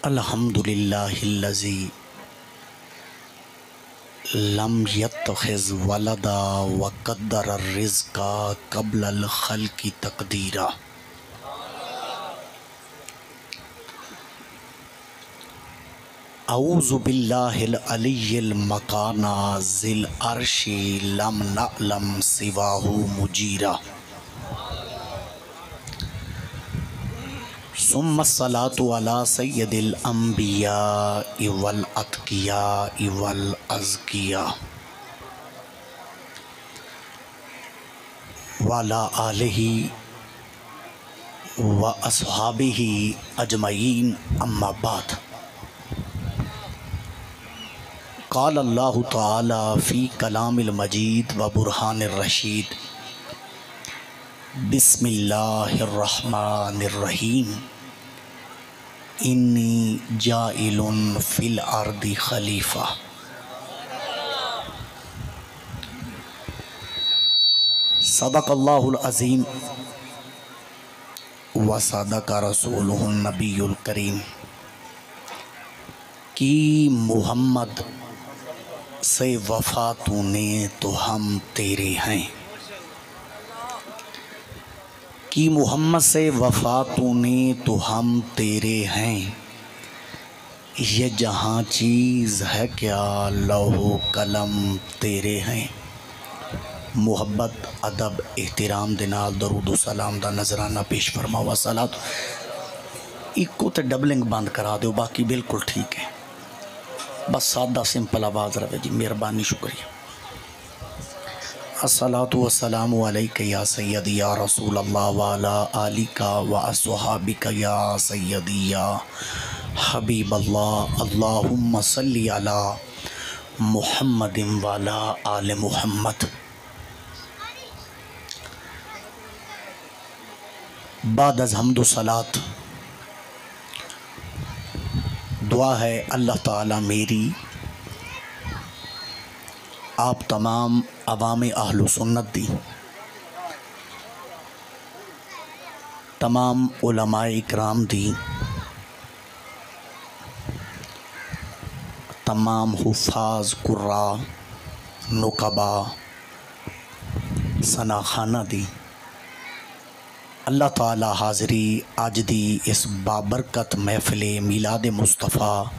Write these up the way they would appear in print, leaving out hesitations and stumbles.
अल्हम्दुलिल्लाहिल्लज़ी lump यत्तखिज़ वलदा व क़द्दर अर्रिज़्क़ा क़ब्लल ख़ल्क़ि तक़दीरा। अऊज़ु बिल्लाहिल अलिय्यिल मकाना ज़िल अर्शि lump नअलम सिवाहु मुजीरा। सुम्मस्सलातु अला सय्यदिल अंबिया वल अत्किया वल अज़किया वाला आलिही व अस्हाबिही अजमईन अम्मा बाद। क़ाल अल्लाहु तआला फ़ी कलामिल मजीद व बुरहानिर रशीद। बिस्मिल्लाहिर्रहमानिर्रहीम। इन्नी जाइलुन फ़िल अर्दि खलीफ़ा। सदक़ल्लाहुल अज़ीम व सदक़ रसूलुहुन नबियुल करीम। कि मोहम्मद से वफ़ा तूने तो हम तेरे हैं, कि मोहम्मद से वफ़ा तूने तो हम तेरे हैं। ये जहाँ चीज़ है क्या लौहो कलम तेरे हैं। मुहब्बत अदब एहतराम दे नाल दरूद सलाम दा नजराना पेश फरमाओ। सलात इको तो डबलिंग बंद करा दो, बाकी बिल्कुल ठीक है। बस सादा सिंपल आवाज़ रहे जी, मेहरबानी शुक्रिया। अस्सलातु वस्सलामु अलैका या सय्यदी या रसूल अल्लाह व अला आलिका व अस्हाबिका या सय्यदी या हबीब अल्लाह। अल्लाहुम्मा सल्ली अला मुहम्मदिन व अला आले मुहम्मद। बाद अज़ हम्दो सलात दुआ है अल्लाह ताला मेरी आप तमाम अवाम अहलु सुन्नत दी, तमाम उलमाए इकराम दी, तमाम हुफ़ाज़ कुर्रा नुकबा सनाखाना दी। अल्लाह ताला हाज़री अज दी इस बाबरकत महफ़िले मिलाद मुस्तफ़ा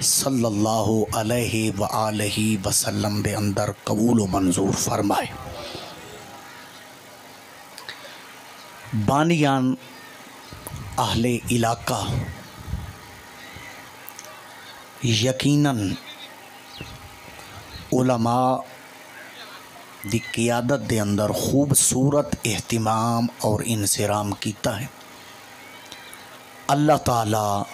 सल्लल्लाहु अलैहि व आलिहि वसल्लम दे अंदर कबूल व मंजूर फरमाए। बानियान अहले इलाका यकीनन उलमा दी क़ियादत दे अंदर खूबसूरत एहतिमाम और इंसराम कीता है। अल्लाह ताला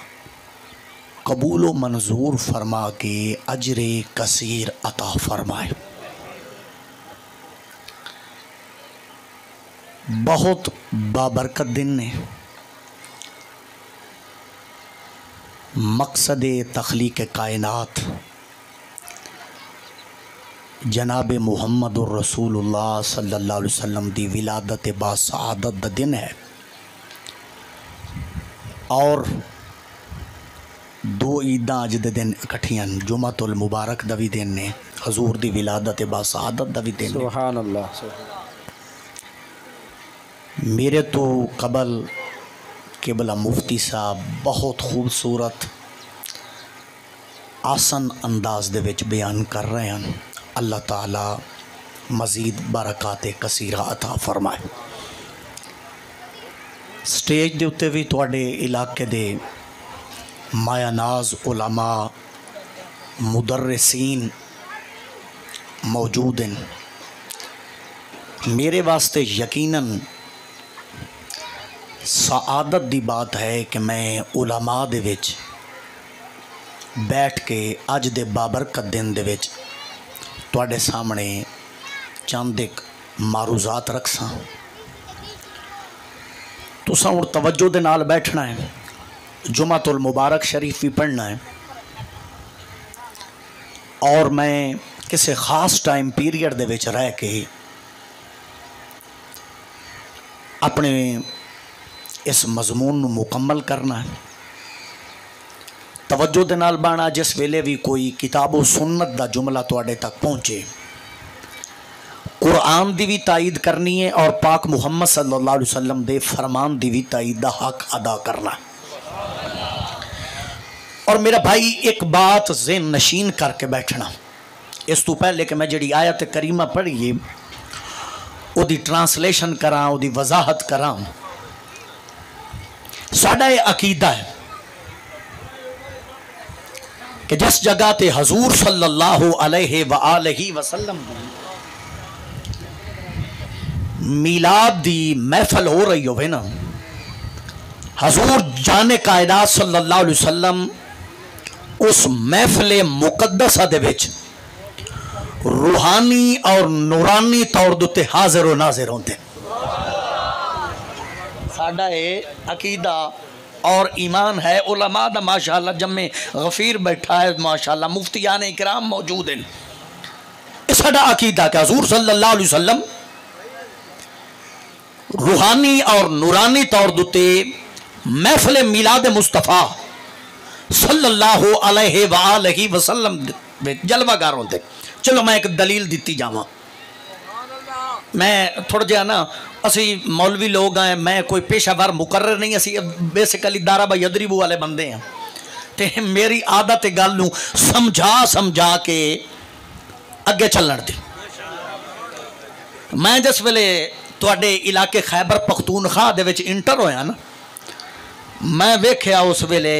कबूल व मंजूर फरमा के अजरे कसीर अता फरमाए। बहुत बाबरकत दिन ने। मकसद तख्लीक़ कायनात जनाब मुहम्मदुर रसूलुल्लाह सल्लल्लाहु अलैहि वसल्लम दी विलादत बासआदत दा दिन है और दो ईदां अज दे दिन इकट्ठियां जुमातुल मुबारक दा भी दिन ने, हजूर दी विलादत बासआदत दा भी दिन। सुभान अल्लाह। मेरे तो कबल केबला मुफ्ती साहब बहुत खूबसूरत आसन अंदाज दे विच बयान कर रहे हैं। अल्लाह ताला मज़ीद बरकात कसीरा अता फरमाए। स्टेज दे उत्ते भी तुहाडे इलाके दे मायानाज उलमा मुदर्रिसीन मौजूद हैं। मेरे वास्ते यकीनन सआदत दी बात है कि मैं उलमा दे विच बैठ के अज दे बाबरकत दिन दे विच तुहाडे सामने चंद एक मारूजात रखसां। तुसां हुण तवज्जो दे नाल बैठना है, जुमातुल मुबारक शरीफ भी पढ़ना है और मैं किसी ख़ास टाइम पीरियड दे विच रह के अपने इस मजमून नूं मुकम्मल करना है। तवज्जो दे नाल बाना, जिस वेले भी कोई किताबो सुन्नत दा जुमला तुहाडे तक पहुँचे, कुरान दी भी ताईद करनी है और पाक मुहम्मद सल्लल्लाहु अलैहि वसल्लम दे फरमान दी भी ताईद दा हक अदा करना। और मेरा भाई एक बात ज़हन नशीन करके बैठना, इस तो पहले कि मैं जी आयत करीमा पढ़िए उदी ट्रांसलेशन करा, उदी वजाहत करा। साडा ये अकीदा है कि जिस जगह ते हजूर सल्लल्लाहु अलैहि वसल्लम मीलाद दी महफल हो रही हो ना, हजूर जाने कायदात सल्लल्लाहु अलैहि वसल्लम उस महफिल मुकद्दसा दे विच रूहानी और नूरानी तौर दुते हाजिर और नाजिर होंदे। साडा ये अकीदा और ईमान है। उलमा दा माशाअल्लाह जम्मे गफीर बैठा है, माशाअल्लाह मुफ्तियान इकराम मौजूद हैं। साडा अकीदा कि हजूर सल्लल्लाहु अलैहि वसल्लम रूहानी और नूरानी तौर दुते महफिल मिलाद मुस्तफ़ा सल्लल्लाहु अलैहि वसल्लम जलवागार होंदे। चलो मैं एक दलील दी जावा। मैं थोड़ा जहा ना, असी मौलवी लोग हैं, मैं कोई पेशावर मुकर्रर नहीं, असी बेसिकली दारा भाई अदरीबू वाले बंदे हैं। तो मेरी आदत गल नूं समझा के अगे चलण दी। मैं जिस वेले तुहाडे इलाके खैबर पख्तूनख्वा दे विच इंटर होया ना, मैं वेख्या उस वेले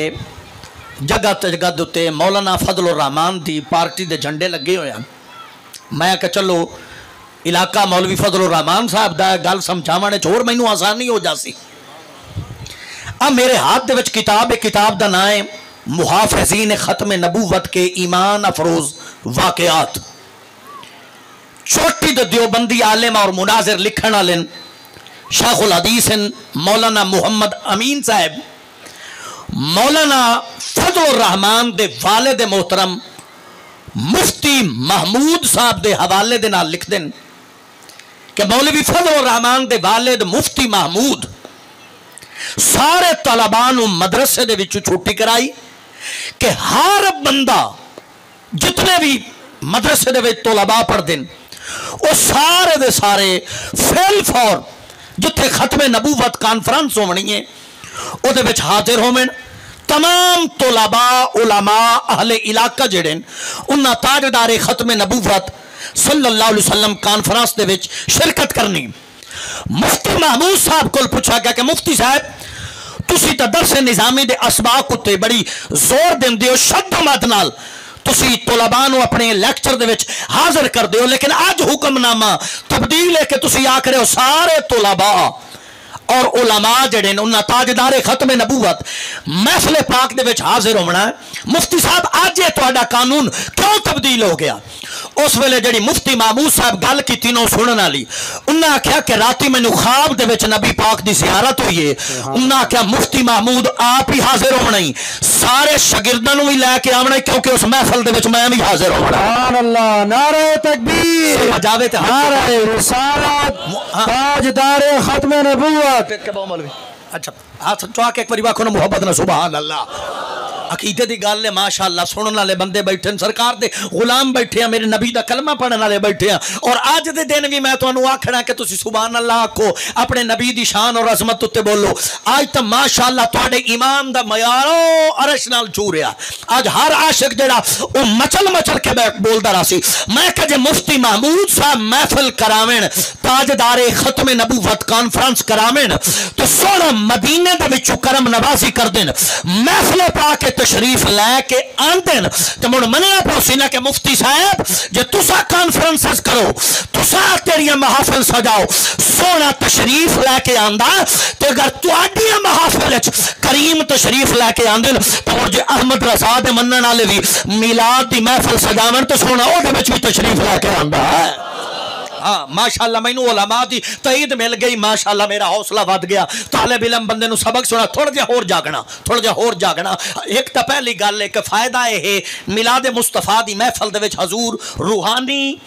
जगह जगह उत्ते मौलाना फजलुर रहमान दी पार्टी दे झंडे लगे हुए हैं। मैं कहा चलो इलाका मौलवी फजलुर रहमान साहब दा गल समझाने होर मैनू आसानी हो जासी। अब मेरे हाथ दे विच किताब है, किताब दा नाम है मुहाफ़िज़ीन ख़त्म नबूवत के ईमान अफरोज वाक़यात। छोटी दे देवबंदी आलिम और मुनाजिर लिखण वाले शेखुल हदीस मौलाना मुहम्मद अमीन साहब, मौलाना फजलुर रहमान दे वालिद मोहतरम मुफ्ती महमूद साहब दे हवाले दे नाल लिख देन कि मौलवी फजलुर रहमान दे वालिद मुफ्ती महमूद सारे तलबा नूं मदरसे दे विचों छुट्टी कराई कि हर बंदा जितने भी मदरसे दे विच तलबा पढ़दे वो सारे दे सारे फेल फॉर जिथे खत्मे नबूवत कॉन्फ्रेंस होनी है उहदे विच हाजिर होवन। तमाम तलबा उलमा अहले इलाका जेड़े उन्हां ताजदारे खत्मे नबूवत सल्लल्लाहु अलैहि वसल्लम कॉन्फ्रेंस दे विच शिरकत करनी। मुफ्ती महमूद साहब को पूछा गया कि मुफ्ती साहब तुसी तो दरसे निजामी दे असबाक उत्ते बड़ी जोर देंदे हो, शद्दमत नाल तुसी तलबा नूं अपने लैक्चर दे विच हाजिर करदे हो, लेकिन अज हुक्मनामा तब्दील है कि तुसी आख रहे हो सारे तलबा और उलमा जड़े उन्हें ताजदारे खत्मे नबूवत महफिल पाक दे विच हाजिर होना है। मुफ्ती साहब अज ये तुहाडा कानून क्यों तब्दील हो गया? उस वेले जड़ी मुफ्ती महमूद साहब गल की तीनों सुनने वाली, उन्हें आख्या कि राती मैनू ख्वाब दे विच नबी पाक की ज़ियारत हुई है। उन्हें आख्या मुफ्ती महमूद आप ही हाजिर होना ही, सारे शागिर्दां भी लैके आना, क्योंकि उस महफिल दे विच मैं भी हाजिर होना। सुभान अल्लाह, नारे तकबीर, जावे ते नारे रिसालत, ताजदारे खत्मे नबूवत। अच्छा हाथ चुआ के एक बार आखो ना मुहब्बत ना सुभान अल्लाह। अकीदे की गल है माशाअल्लाह, सुनने वाले बंदे बैठे हैं, सरकार दे गुलाम बैठे हैं, मेरे नबी दा कलमा पढ़ने वाले बैठे हैं। और अज दे दिन भी मैं तुहानू आखना कि तुसी सुभान अल्लाह आखो, अपने नबी दी शान और अजमत उत्ते बोलो। आज तो माशाअल्लाह तुहाडे ईमान दा मयारो अरश नाल छू रहा। आज हर आशिक जेड़ा वो मचल मचल के बोलदा रहा सी। मैं कह जे मुफ्ती महमूद साहब महफिल करावेन, ताजदारे खत्मे नबूवत कॉन्फ्रेंस करावेन, तो सोना मदीने दे विचों करम नवाजी कर देन, महफिल पाके तशरीफ लैके आंदे तो मुड़ मनिया पौसी ना कि मुफ्ती साहब जे तुसा कॉन्फ्रेंसेस करो, तुसा तेरिया महाफिल सजाओ, सोना तशरीफ लैके आंदा, तो अगर तुहाडियां महाफिल करीम तशरीफ लैके आंदे तो जे अहमद रजा दे मनण वाले भी मिलाद दी महफिल सजावन तो सोना ओहदे विच भी तशरीफ लैके आंदा है। हाँ माशाअल्लाह मैनू उलमा दी तईद मिल गई, माशाअल्लाह मेरा हौसला वध गया। तालिब इल्म बंदे नू सबक सुना, थोड़ा जिहा होर जागना, थोड़ा जिहा होर जागना। एक तो पहली गल है कि फायदा यह मिलाद मुस्तफा दी महफिल दे विच हजूर रूहानी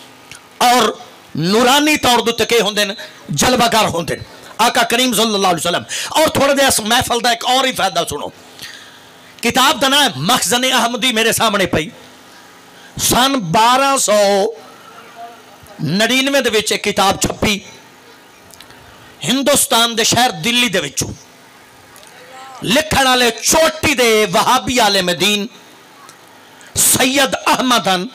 और नूरानी तौर दे उत्ते होंदे ने, जलवागर होंदे ने आका करीम सल्लल्लाहु अलैहि वसल्लम। और थोड़ा जिहा महफिल दा एक और ही फायदा सुनो किताब का नाम है मखज़न अहमदी, मेरे सामने पई। सन 1299 दे विच किताब छपी हिंदुस्तान के शहर दिल्ली दे विचों। लिखण वाले चोटी दे वहाबी आलिम दीन सैयद अहमद हन।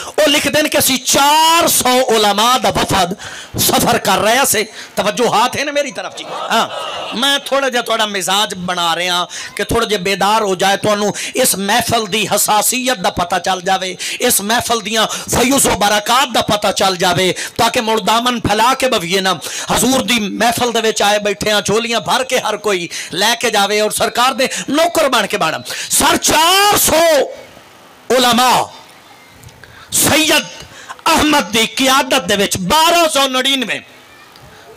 वो लिखते हैं कि असी 400 उलमा दा वफद सफर कर रहे से। तवज्जो हाथ है ना मेरी तरफ जी। हाँ, मैं थोड़ा जिहा थोड़ा मिजाज बना रहा कि थोड़ा जिहा बेदार हो जाए, तो इस महफल की हसासीयत का पता चल जाए, इस महफल दियाँ फयूज़ो बरकात का पता चल जाए, ताकि मुड़ दामन फैला के बवीए ना। हजूर की महफल दे विच आए बैठे हैं, झोलियां भर के हर कोई लैके जाए और सरकार दे नौकर बन के बन। सर 400 उलमा सैयद अहमद की क़ियादत दे विच 1299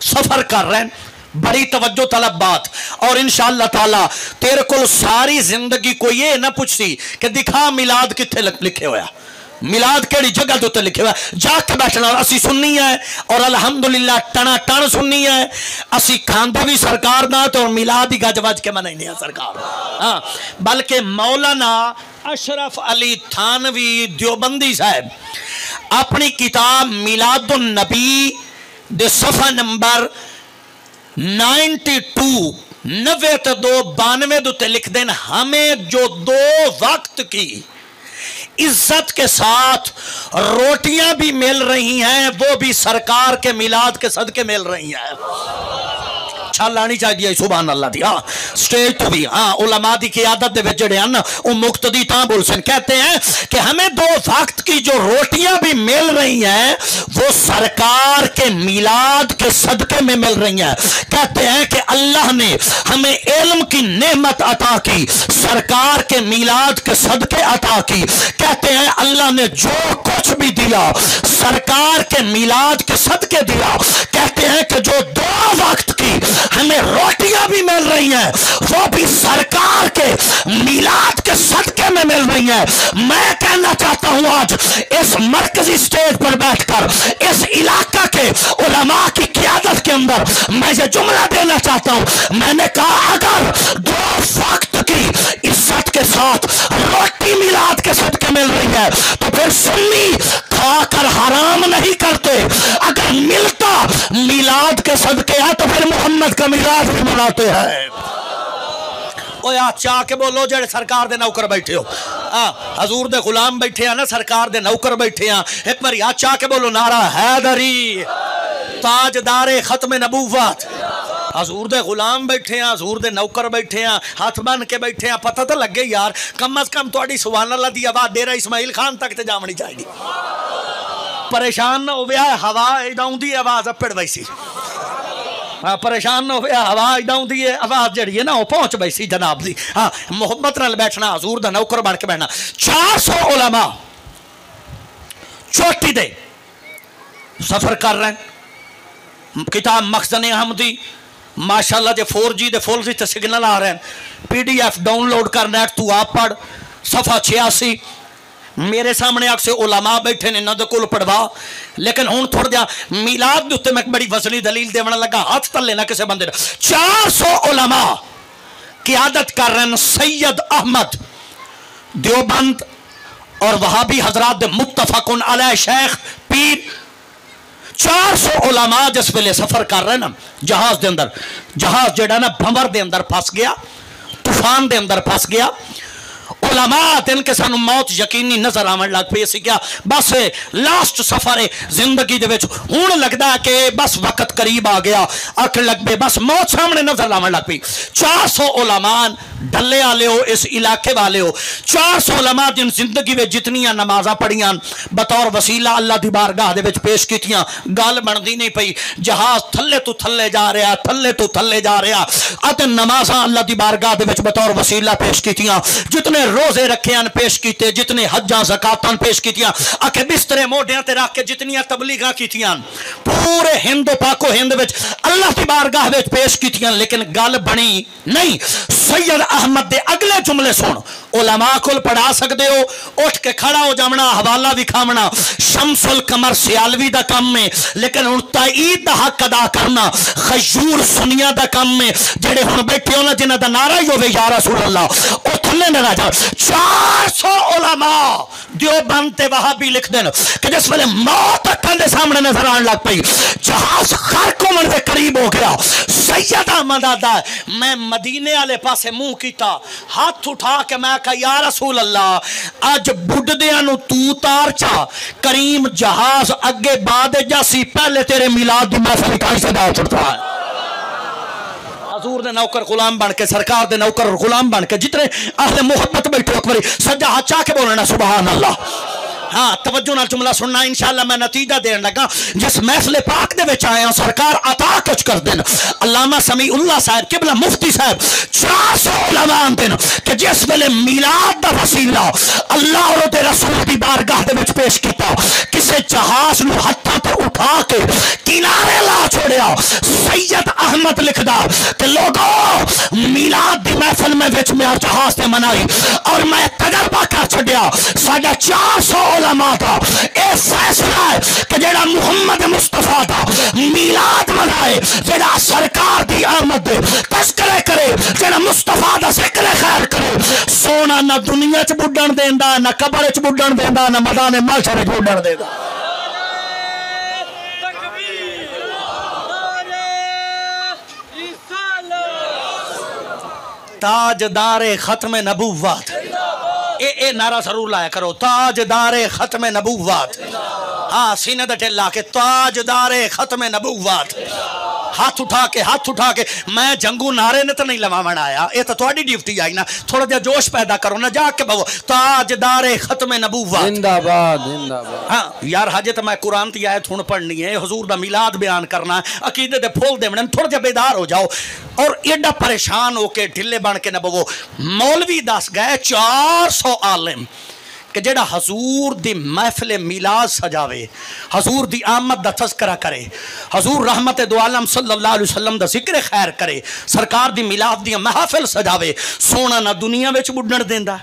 सफर कर रहे हैं। बड़ी तवज्जो तलब बात। और इंशाअल्लाह ताला तेरे को सारी जिंदगी कोई ये ना पूछती कि दिखा मिलाद कित्थे लिखे होया, मिलाद केड़ी जगह के उत्ते लिखे हुआ, जाके बैठना। असी सुन्नी है और अल्हम्दुलिल्लाह टना टन सुन्नी है। असी खांदे भी सरकार ना तो मिलाद ही गज वज के मनाइने हैं सरकार। हाँ, बल्कि मौलाना अशरफ अली थानवी देवबंदी साहब अपनी किताब मिलादुन नबी दे सफ़ा नंबर 92 92 लिख देन, हमें जो 2 वक्त की इज्जत के साथ रोटियां भी मिल रही हैं, वो भी सरकार के मिलाद के सदके मिल रही हैं। छल आनी चाहिए सुभान अल्लाह दी। हाँ, स्टेज तो भी हाँ उलमा दी क़ियादत दे विच जिहड़े हन वो मुक्तदी तां बोल सन। कहते हैं कि हमें 2 वक्त की जो रोटियां भी मिल रही हैं वो सरकार के मिलाद के सदके में मिल रही हैं। कहते हैं कि अल्लाह ने हमें इल्म की नेमत अता की, सरकार के मिलाद के सदके अता की। कहते हैं अल्लाह ने जो कुछ भी दिया सरकार के मिलाद के सदके दिया। कहते हैं कि जो 2 वक्त की हमें रोटियां भी मिल रही हैं वो भी सरकार के मिलाद के सदके में मिल रही हैं। मैं कहना चाहता हूं आज इस मरकजी स्टेज पर बैठकर इस इलाका के उलमा की क़ियादत के अंदर मैं ये जुमला देना चाहता हूं। मैंने कहा अगर 2 वक्त की इज्जत के साथ रोटी मिलाद के सदके मिल रही है तो फिर सुन्नी खाकर हराम नहीं करते। अगर मिलता मिलाद के सदके है तो फिर मोहम्मद का मिलाद भी मनाते हैं। ओ यार चाह के बोलो जेड़े सरकार दे नौकर बैठे हो, हजूर दे गुलाम बैठे हैं ना, सरकार दे नौकर बैठे हैं। एक बार याद चाह के बोलो नारा हैदरी ताजदारे खत्म नबूवत। हजूर दे गुलाम बैठे हैं, हजूर दे नौकर बैठे हैं, हाथ बन के बैठे हैं। पता तो लगे यार, कम अज कम थोड़ी सुभान अल्लाह दी आवाज डेरा इस्माइल खान तक तो जावनी चाहिए। परेशान ना हो हवा इदाउंदी आवाज अपड़ वैसी। हाँ, परेशान ना हो हवा इदाउंदी आवाज जड़ी है ना वो पहुंच वैसी जनाब दी। हाँ, मोहब्बत नाल बैठना, हजूर दा नौकर बन के बैठना। 400 उलमा चोटी दे सफर कर रहे हैं। किताब मखज़न अहमदी माशाअल्लाह जे 4G दे फुल जी सिग्नल आ रहे हैं। PDF डाउनलोड कर नेट तू आप पढ़। सफ़ा 86 मेरे सामने अक्सर उलमा बैठे ने इन्हों के कोल पढ़वा। लेकिन हुण थोड़ा जिहा मिलाद दे उत्ते मैं बड़ी वजनी दलील देवन लगा, हाथ तले ना किसी बंदे। 400 उलमा क़ियादत कर रहे हैं सैयद अहमद देवबंद और वहाबी हजरात दे मुत्तफकुन अलैह शेख पीर। 400 उलमा जिस वेले सफर कर रहे ना जहाज के अंदर, जहाज जेड़ा ना भंवर के अंदर फस गया, तूफान के अंदर फस गया। उलमा दिन के सानू मौत यकीनी नजर आवन लग पई। असीं क्या बस लास्ट सफर है जिंदगी दे विच, हुण लगदा है कि बस वक्त करीब आ गया, अख लग पे बस मौत सामने नजर आवन लग पई। 400 उलमा डले वाले हो, इस इलाके वाले हो, 400 उलमा जिन जिंदगी में जितनियां नमाजा पढ़ियां बतौर वसीला अल्लाह दी बारगाह दे विच पेश कीतियां, गल बनदी नहीं पई। जहाज थल्ले तो थल्ले जा रहा, थल्ले तो थल्ले जा रहा। अत नमाजा अल्लाह दी बारगाह दे विच बतौर वसीला पेश कीतियां, जितने रोजे रखे हैं पेश किए, जितने हज्जां ज़कातां पेश कीतियां, आखे बिस्तरे मोढियां ते रख के जितनियां तबलीगां कीतियां पूरे हिंद पाको हिंद विच अल्लाह की बारगाह विच पेश कीतियां। लेकिन गल बनी नहीं। सैयद अहमद दे अगले जुमले सुन, उलमा कोल पढ़ा सकते हो, उठ के खड़ा हो जावना, हवाला विखावना शमसुल कमर सियालवी दा काम में। लेकिन हुण ताईद दा हक अदा करना खजूर सुनिया दा काम में। जेड़े हुण बैठे हो ना जिन्हां दा नारा ही होवे या रसूल अल्लाह, थले न रह जाओ। 400 उलमा देवबंद ते वहाबी लिख देन कि जिस वेले मौत अखां दे सामने नजर आने लग पई, जहाज खरक होने के करीब हो गया, सैयद अहमद आदा मैं मदीने वाले पासे मुंह कीता, हाथ उठा के मैं कहा या रसूल अल्लाह अज बुढ़दियां नूं तू तार चा, करीम जहाज अगे बाद जासी, पहले तेरे मिलाद दी महफिल काई सदा उठता है। हजूर दे नौकर गुलाम बन के, सरकार दे नौकर गुलाम बन के, जितने अहले मोहब्बत बैठे एक बारी सज्जा हाथ चा के बोलना सुभान अल्लाह। हाँ तवज्जो नाल जुमला सुनना, इंशाअल्लाह मैं नतीजा देन लगा। जिस महफिल पाक दे विच आया सरकार अता कुछ कर देन, अल्लामा समीउल्लाह साहब किबला मुफ्ती साहब 400 उलमा आंदन कि जिस वेले मिलाद दा वसीला अल्लाह और उहदे रसूल दी बारगाह दे विच पेश कीता, किसे जहाज नूं हत्थां ते उठा के किनारे ला छोड़िया। सैयद अहमद लिखदा कि लोगों मिलाद दी महफिल में विच मेरा जहाज ते मनाई और मैं तजर्बा कर छड्या, साडा 400 उलमा का यह फैसला है कि जेड़ा मुहम्मद मुस्तफा का मिलाद मनाए, जेड़ा सरकार दी आमद दे तस्करे करे, जेड़ा मुस्तफा दा जिक्र खैर करे, सोना ना दुनिया च बुढ़न देंदा, ना कब्र च बुढ़न देंदा, ना मैदान महशर च बुढ़न देंदा। ताजदारे खत्म नबुव्वत, ए नारा जरूर लाया करो, ताजदारे खत्म नबुव्वत। हाँ सीने दा ढिल ला के ताजदारे खत्म नबुव्वत, हाथ उठा के मैं जंगू नारे ने तो नहीं लवावन आया, ये तो थोड़ी ड्यूटी आई ना, थोड़ा जा जोश पैदा करो ना, जाके बवो ताजदारे खत्म नबुव्वत जिंदाबाद जिंदाबाद। हाँ यार हजे तो मैं कुरान की आयत हुण पढ़नी है, हुजूर दा मिलाद बयान करना है, अकीदे दे फूल देवने, थोड़ा जा बेदार हो जाओ और एडा परेशान होके ढिले बन के न बवो। मौलवी दस गए 400 आलिम कि जेड़ा हजूर दी महफिल मिलाद सजावे, हजूर दी आमद दा तज़किरा करे, हजूर रहमत दो आलम सल्लल्लाहु अलैहि वसल्लम दा जिक्र खैर करे, सरकार दी मिलाद दी महफिल सजावे, सोना ना दुनिया विच बुढ़न देंदा,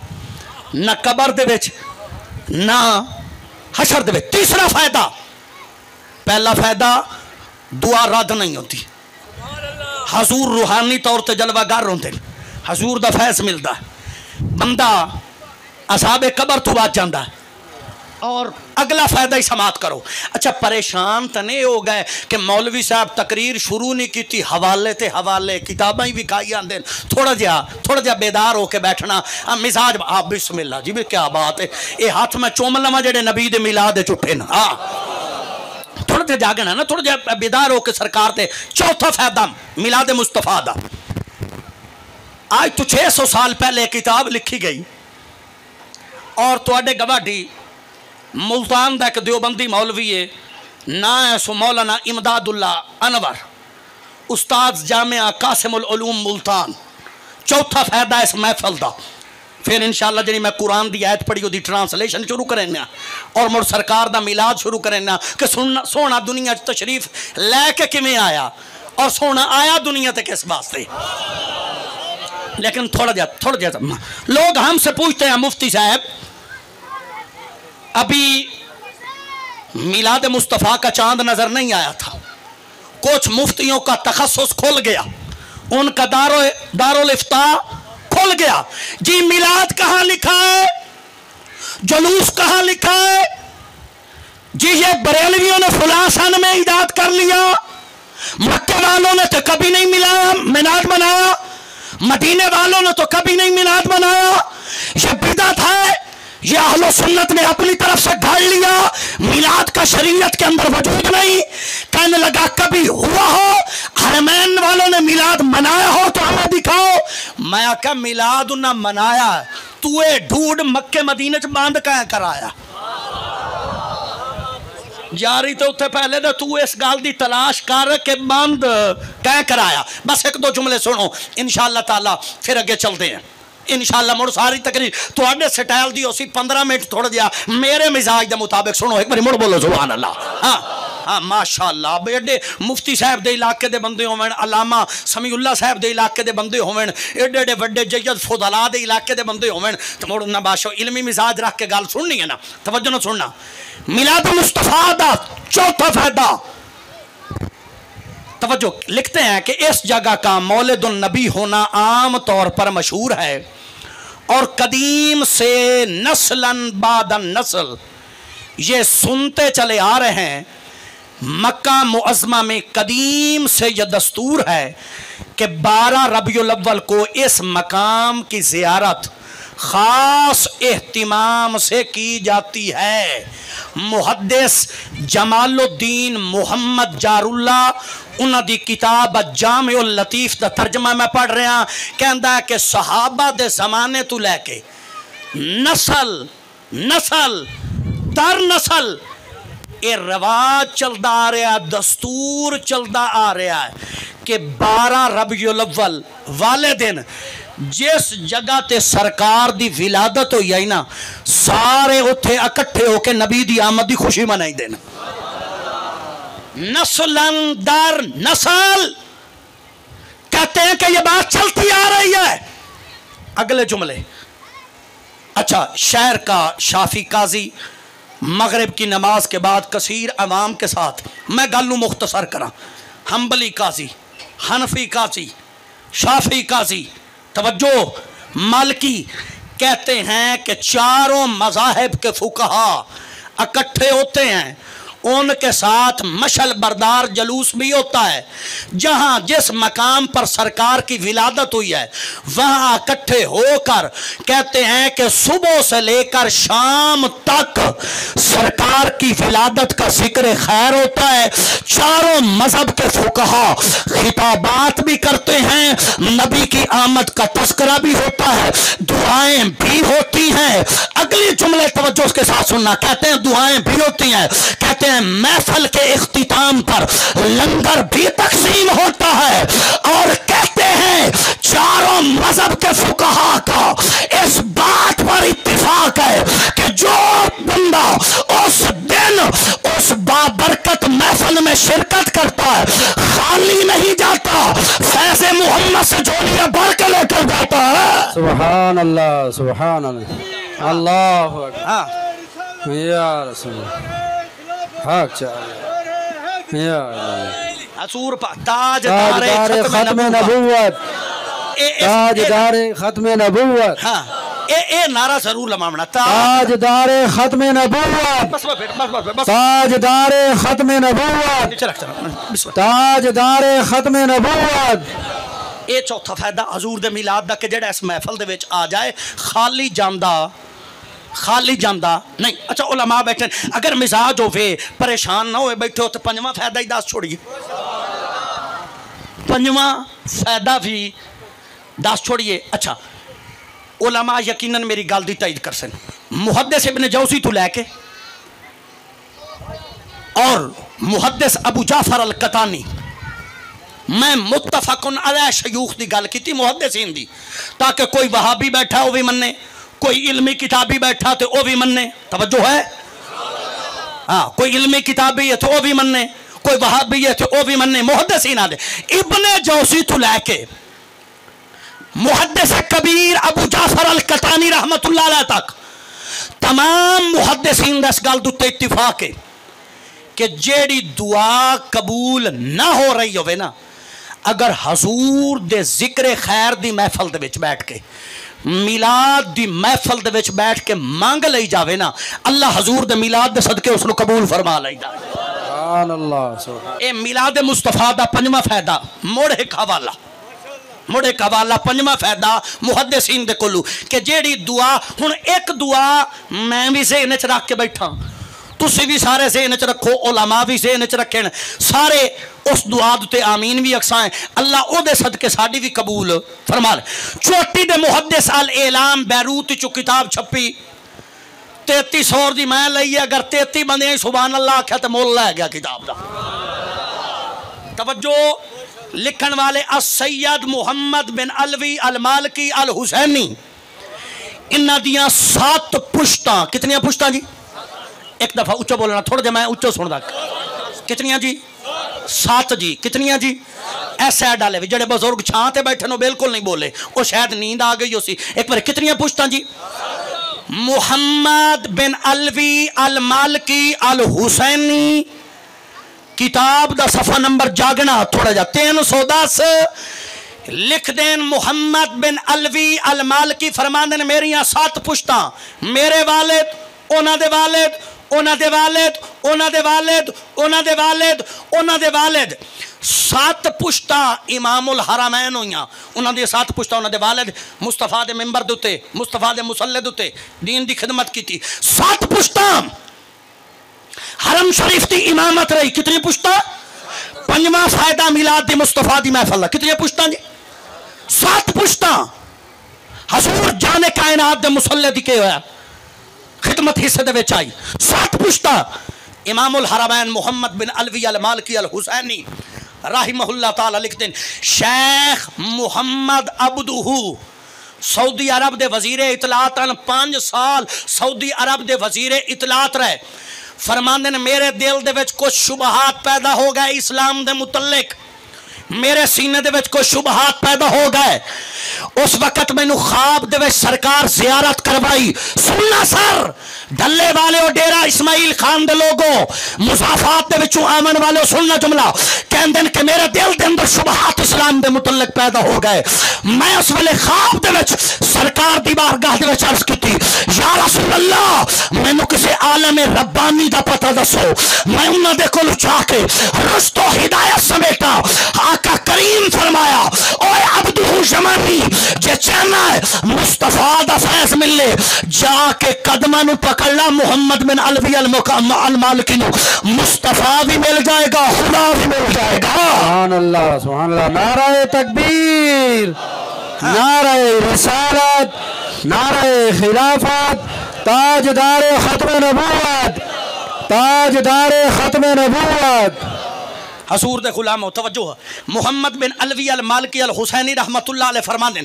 ना कबर दे विच, ना हशर दे विच। तीसरा फायदा, पहला फायदा दुआ रद्द नहीं होती, हजूर रूहानी तौर पर जलवागर होंदे, हजूर दा फैज़ मिलदा, बंदा असाबे कबर तो बच जाता है। और अगला फायदा ही समात करो। अच्छा परेशान तो नहीं हो गए कि मौलवी साहब तकरीर शुरू नहीं की, हवाले ते हवाले किताबें ही विखाई आते, थोड़ा जा बेदार होके बैठना, मिजाज बिस्मिल्लाह जी भी क्या बात है, ये हाथ में चुम लवा जेडे नबी दे मिलाद झूठे ना, हाँ थोड़ा जा जागना ना, थोड़ा जा बेदार होके सरकार ते। चौथा फायदा मिलाद मुस्तफा दा, आज तो 600 साल पहले किताब लिखी गई और तुहाडे गवाही मुल्तान दा एक देवबंदी मौलवी है, ना है सो मौलाना इमदादुल्ला अनवर, उस्ताद जामिया कासिमुल उलूम मुल्तान। चौथा फायदा इस महफिल दा, फिर इंशाअल्लाह जी मैं कुरान की आयत पढ़ी उसकी ट्रांसलेशन शुरू करें और मुड़ सरकार का मिलाद शुरू करें कि सोना दुनिया तशरीफ लैके किमें आया और सोना आया दुनिया ते किस वास्ते। लेकिन थोड़ा जा लोग हमसे पूछते हैं मुफ्ती साहब अभी मिलाद मुस्तफ़ा का चांद नजर नहीं आया था, कुछ मुफ्तियों का तखस्सुस खुल गया, उनका दारुल इफ्ता खुल गया जी, मिलाद कहाँ लिखा है, जुलूस कहाँ लिखा है जी, ये बरेलवियों ने फुला सन में ईजाद कर लिया, मक्के वालों ने तो कभी नहीं मिलाद बनाया, मदीने वालों ने तो कभी नहीं मिलाद बनाया, ये बिदअत है, ये अहले सुन्नत ने अपनी तरफ से घड़ लिया, मिलाद का शरीयत के अंदर वजूद नहीं। कहने लगा कभी हुआ हो, हरमैन वालों ने मिलाद मनाया हो तो हमें दिखाओ। मैं आका मिलाद ना मनाया, तू ढूंढ मक्के मदीने च बंद कह कराया जारी, तो उत्थे पहले तो तू इस गल की तलाश कर के बंद कह कराया। बस एक दो जुमले सुनो इंशाअल्लाह ताला, फिर अगे चलते हैं इंशाअल्लाह। मुड़ सारी तकरीर तुहाडे स्टाइल दी उसी 15 मिनट थोड़ा जिहा मेरे मिजाज के मुताबिक सुनो, एक बार मुड़ बोलो सुभान अल्लाह। हाँ माशाअल्लाह, बेडे मुफ्ती साहब के इलाके के बंदे होवन, अलामा समीउल्लाह साहब के इलाके के बंदे होवन, एडे एडे वड्डे जयद फुदला के इलाके के बंदे होवन, तो मुड़ ना बाशो इलमी मिजाज रख के गल सुननी है ना, तवज्जो ना सुनना। मिलाद मुस्तफा दा चौथा फायदा, तवज्जो लिखते हैं कि इस जगह का मौलिदुन नबी होना आम तौर पर मशहूर है और कदीम से नस्लन बादन नस्ल ये सुनते चले आ रहे हैं। मक्का मुअज़्ज़मा में कदीम से यह दस्तूर है कि 12 रबीउल अव्वल को इस मकाम की ज़ियारत ख़ास एहतिमाम से की जाती है। मुहद्दिस जमालुद्दीन मुहम्मद जारुल्ला उन्हां दी किताब जामिउल लतीफ़ दा तर्जमा मैं पढ़ रहा, कहंदा है कि सहाबा दे ज़माने तो लैके नस्ल नस्ल दर नस्ल ये रवाज चलता आ रहा, दस्तूर चलता आ रहा है कि 12 रबीउल अव्वल वाले दिन जिस जगह ते सरकार दी विलादत हुई है ना, सारे उत्थे इकट्ठे होके नबी दी आमद दी खुशी मनाई देन। नस्लन दर नस्ल कहते हैं कि यह बात चलती आ रही है। अगले जुमले, अच्छा, शहर का शाफी काजी मगरिब की नमाज के बाद कसीर अवाम के साथ मैं गल मुख्तसर करा, हम्बली काजी, हनफी काजी, शाफी काजी, तवज्जो, मालिकी कहते हैं कि चारों मज़ाहिब के फुक़हा इकट्ठे होते हैं, उनके साथ मशल बरदार जलूस भी होता है। जहाँ जिस मकाम पर सरकार की विलादत हुई है वहाँ इकट्ठे होकर कहते हैं कि सुबह से लेकर शाम तक सरकार की विलादत का जिक्र खैर होता है। चारों मजहब के फुकहा खिताबात भी करते हैं, नबी की आमद का तस्करा भी होता है, दुआएं भी होती हैं। अगली जुमले तवज्जो के साथ सुनना, कहते हैं दुआएं भी होती हैं, कहते हैं महफिल के इख्तिताम पर लंगर भी तकसीम होता है, और कहते हैं चारों मजहब के फुकहा का इस बात पर इत्तिफाक है कि जो बंदा उस दिन उस बाबरकत महफिल में शिरकत करता है खाली नहीं जाता, फैज़े मोहम्मद से झोलियां भर के लेकर जाता है। सुभान अल्लाह, सुभान अल्लाह, अल्लाहु अकबर, या रसूल हक चाहिए, या असूर ताजदारे खत्म नबूवत, ताजदारे खत्म नबूवत। हाँ, ए नारा जरूर लमावना, ताजदारे खत्म नबूवत, ताजदारे खत्म नबूवत, ताजदारे खत्म नबूवत। ये चौथा फायदा हजूर दे मिलाद दा कि जेड़ा इस महफिल दे विच आ जाए खाली जांदा नहीं। अच्छा, उलमा बैठे, अगर मिजाज होवे परेशान ना होए बैठे हो तो पंजवां फायदा ही दस छोड़िए, पंजवां फायदा भी दस छोड़िए। अच्छा, उलमा यकीनन मेरी गल दी तायद कर सन, मुहद्दिस इब्न जौज़ी तो लैके और मुहद्दिस अबू जाफर अल कतानी, मैं मुत्तफकुन अलैह शयूख की गल की मुहद्दिसीन दी, ताकि कोई वहाबी बैठा वो भी मन्ने, कोई इल्मी किताबी बैठा तो वो भी मन्ने। तवज्जो है? हाँ, कोई इल्मी किताबी है तो वो भी मन्ने, कोई वहाबी है तो वो भी मन्ने, मुहद्दिसीन आदे। इब्न जौज़ी तो लैके मुहद्दिस कबीर अबू जाफर अल कतानी रहमतुल्लाह अलैह तक तमाम मुहद्दिसीन दस गल उत्ते इत्तिफाक है कि जेड़ी दुआ कबूल ना हो रही होवे ना, अगर हजूर दे जिक्र खैर दी महफिल दे विच बैठ के, मिलाद दी महफिल दे विच बैठ के मांग लई जावे ना, अल्लाह हजूर दे मिलाद दे सदके उसनु कबूल फरमा लईदा। सुभान अल्लाह। ए मिलाद मुस्तफा दा पंजवां फायदा, मुड़ एक हवाला पंजवां फायदा मुहद्दिसीन दे कोलू कि जेड़ी दुआ, हुण एक दुआ मैं भी ज़हन च रख के बैठा, तुसी भी सारे ज़हन च रखो, उलमा भी ज़हन च रखें, सारे उस दुआ ते आमीन भी अक्साएं, अल्लाह ओदे सदके साडी भी कबूल फरमा ले। चोटी दे मुहद्दिस अल एलाम बैरूत चो किताब छपी, 3300 दी मैं लई, अगर 33 बंदे सुभान अल्लाह आख्या तो मुल लै गया किताब दा। तवज्जो, लिखण वाले सैयद मुहम्मद बिन अलवी अल मालकी अल हुसैनी, इन्हां दियां 7 पुश्तां, कितनियां पुश्तां जी? एक दफा उच्चा बोलना, थोड़ा जा मैं उच्चा सुनदा, कितनियां जी? 7 जी। कितनियां जी? ऐसा डाले भी जड़े बुजुर्ग छां ते बैठे नो बिल्कुल नहीं बोले, वो शायद नींद आ गई उसी। एक बार कितनियां पुश्तां जी? मुहम्मद बिन अलवी अल मालकी अल हुसैनी, किताब दा सफा नंबर जागना थोड़ा जा 310, लिख देन मुहम्मद बिन अलवी अल मालकी फरमांदे ने मेरियां 7 पुश्तां मेरे वालिद उन्हां दे वालिद उन्हां दे वालिद उन्हां दे वालिद उन्हां दे वालिद उन्हां दे वालिद 7 पुश्तां इमामुल हरमैन होइयां उन्हां दी 7 पुश्तां उन्हां दे वालिद मुस्तफा दे मिंबर दे उत्ते मुस्तफा दे मुसल्ले दे उत्ते दीन दी खिदमत कीती 7 पुश्तां हरम शरीफ की इमामत रही कितनी पुश्ता 5वां फायदा मिलाद दी मुस्तफा दी महफिल कितनी पुश्ता जी 7 पुश्ता हजूर जाने कायनात दे मुसल्ले दी के होया खिदमत हिस्से दे विच आई 7 पुश्ता इमामुल हरमैन मुहम्मद बिन अलवी अल मालकी अल हुसैनी राहिमहुल्लाह ताला लिखते हैं शेख मुहम्मद अब्दुहू सऊदी अरब दे वजीर इतलात 5 साल सऊदी अरब दे वजीर इतलात रहे फरमांदे ने मेरे दिल दे विच कुछ शुबहात पैदा हो गए इस्लाम दे मुतल्लिक मेरे सीने दे विच कुछ शुबहात पैदा हो गए उस वक्त मैनू ख्वाब दे विच सरकार जियारत करवाई सुनना सर डल्ले वाले डेरा इस्माइल खान दे लोगों मुसाफात दे विचों आमन वाले सुनना जुमला कहंदे ने कि मेरे दिल दे अंदर शुबहात इस्लाम दे मुतल्लिक पैदा हो गए मैं उस वेले ख्वाब दे विच सरकार दी बारगाह दे विच अर्ज कीती या रसूल अल्लाह मैनू किसी आलम रब्बानी दा पता दसो मैं उन्हां दे कोल जाके रुश्तो हिदायत समेटा आका करीम फरमाया ओए अब्दुहू जमानी जे चाहना है मुस्तफा दा फैज मिले जाके कदमां नु पकड़ना मुहम्मद बिन अलवी अल मालिकी नु मुस्तफा भी मिल जाएगा खुदा भी मिल जाएगा सुभान अल्लाह नाराए तकबीर नाराए रिसालत नाराए खिलाफत ताजदार खत्म नबूवत ताजदार खत्म नबूवत हसूर दे गुलामो तवज्जो मुहम्मद बिन अलवी अल मालिकी अल हुसैनी रहमतुल्लाह अलैह फरमांदे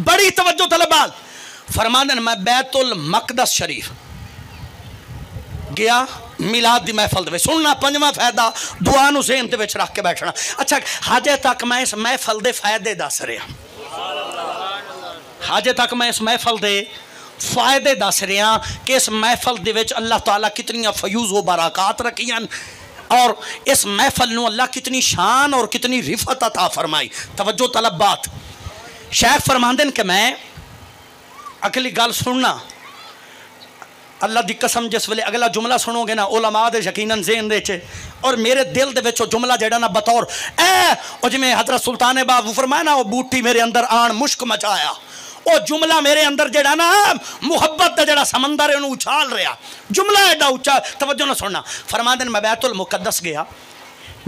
बड़ी तवज्जो तलबाल फरमांदे मैं बैतुल मकदस शरीफ गया मिलाद दी महफिल दे सुनना 5वां फायदा दुआ नूं ज़हन दे विच रख के बैठना अच्छा हाजे तक मैं इस महफिल दे फायदे दस रहा हाजे तक मैं इस महफिल दे फायदे दस रहा कि इस महफिल दे विच अल्लाह ताला कितनी फयूज़ व बरक़ात रखियां और इस महफिल नूं अल्लाह कितनी शान और कितनी रिफत अता फरमाई तवज्जो तलब बात शेख फरमांदे कि मैं अगली गल सुनना अल्लाह दी कसम जिस वेले अगला जुमला सुनोगे ना उलमा दे यकीनन ज़हन दे च और मेरे दिल दे विच जुमला जेड़ा ना बतौर ओ जिवें हज़रत सुल्तान बाबू फरमाया ना वो बूटी मेरे अंदर आन मुश्क मचाया वो जुमला मेरे अंदर जेड़ा ना मुहब्बत दा जेड़ा समंदर है उन्हें उछाल रहा जुमला एडा उच्चा तवज्जो ना सुनना फरमांदे मैं बैतुल मुकद्दस गया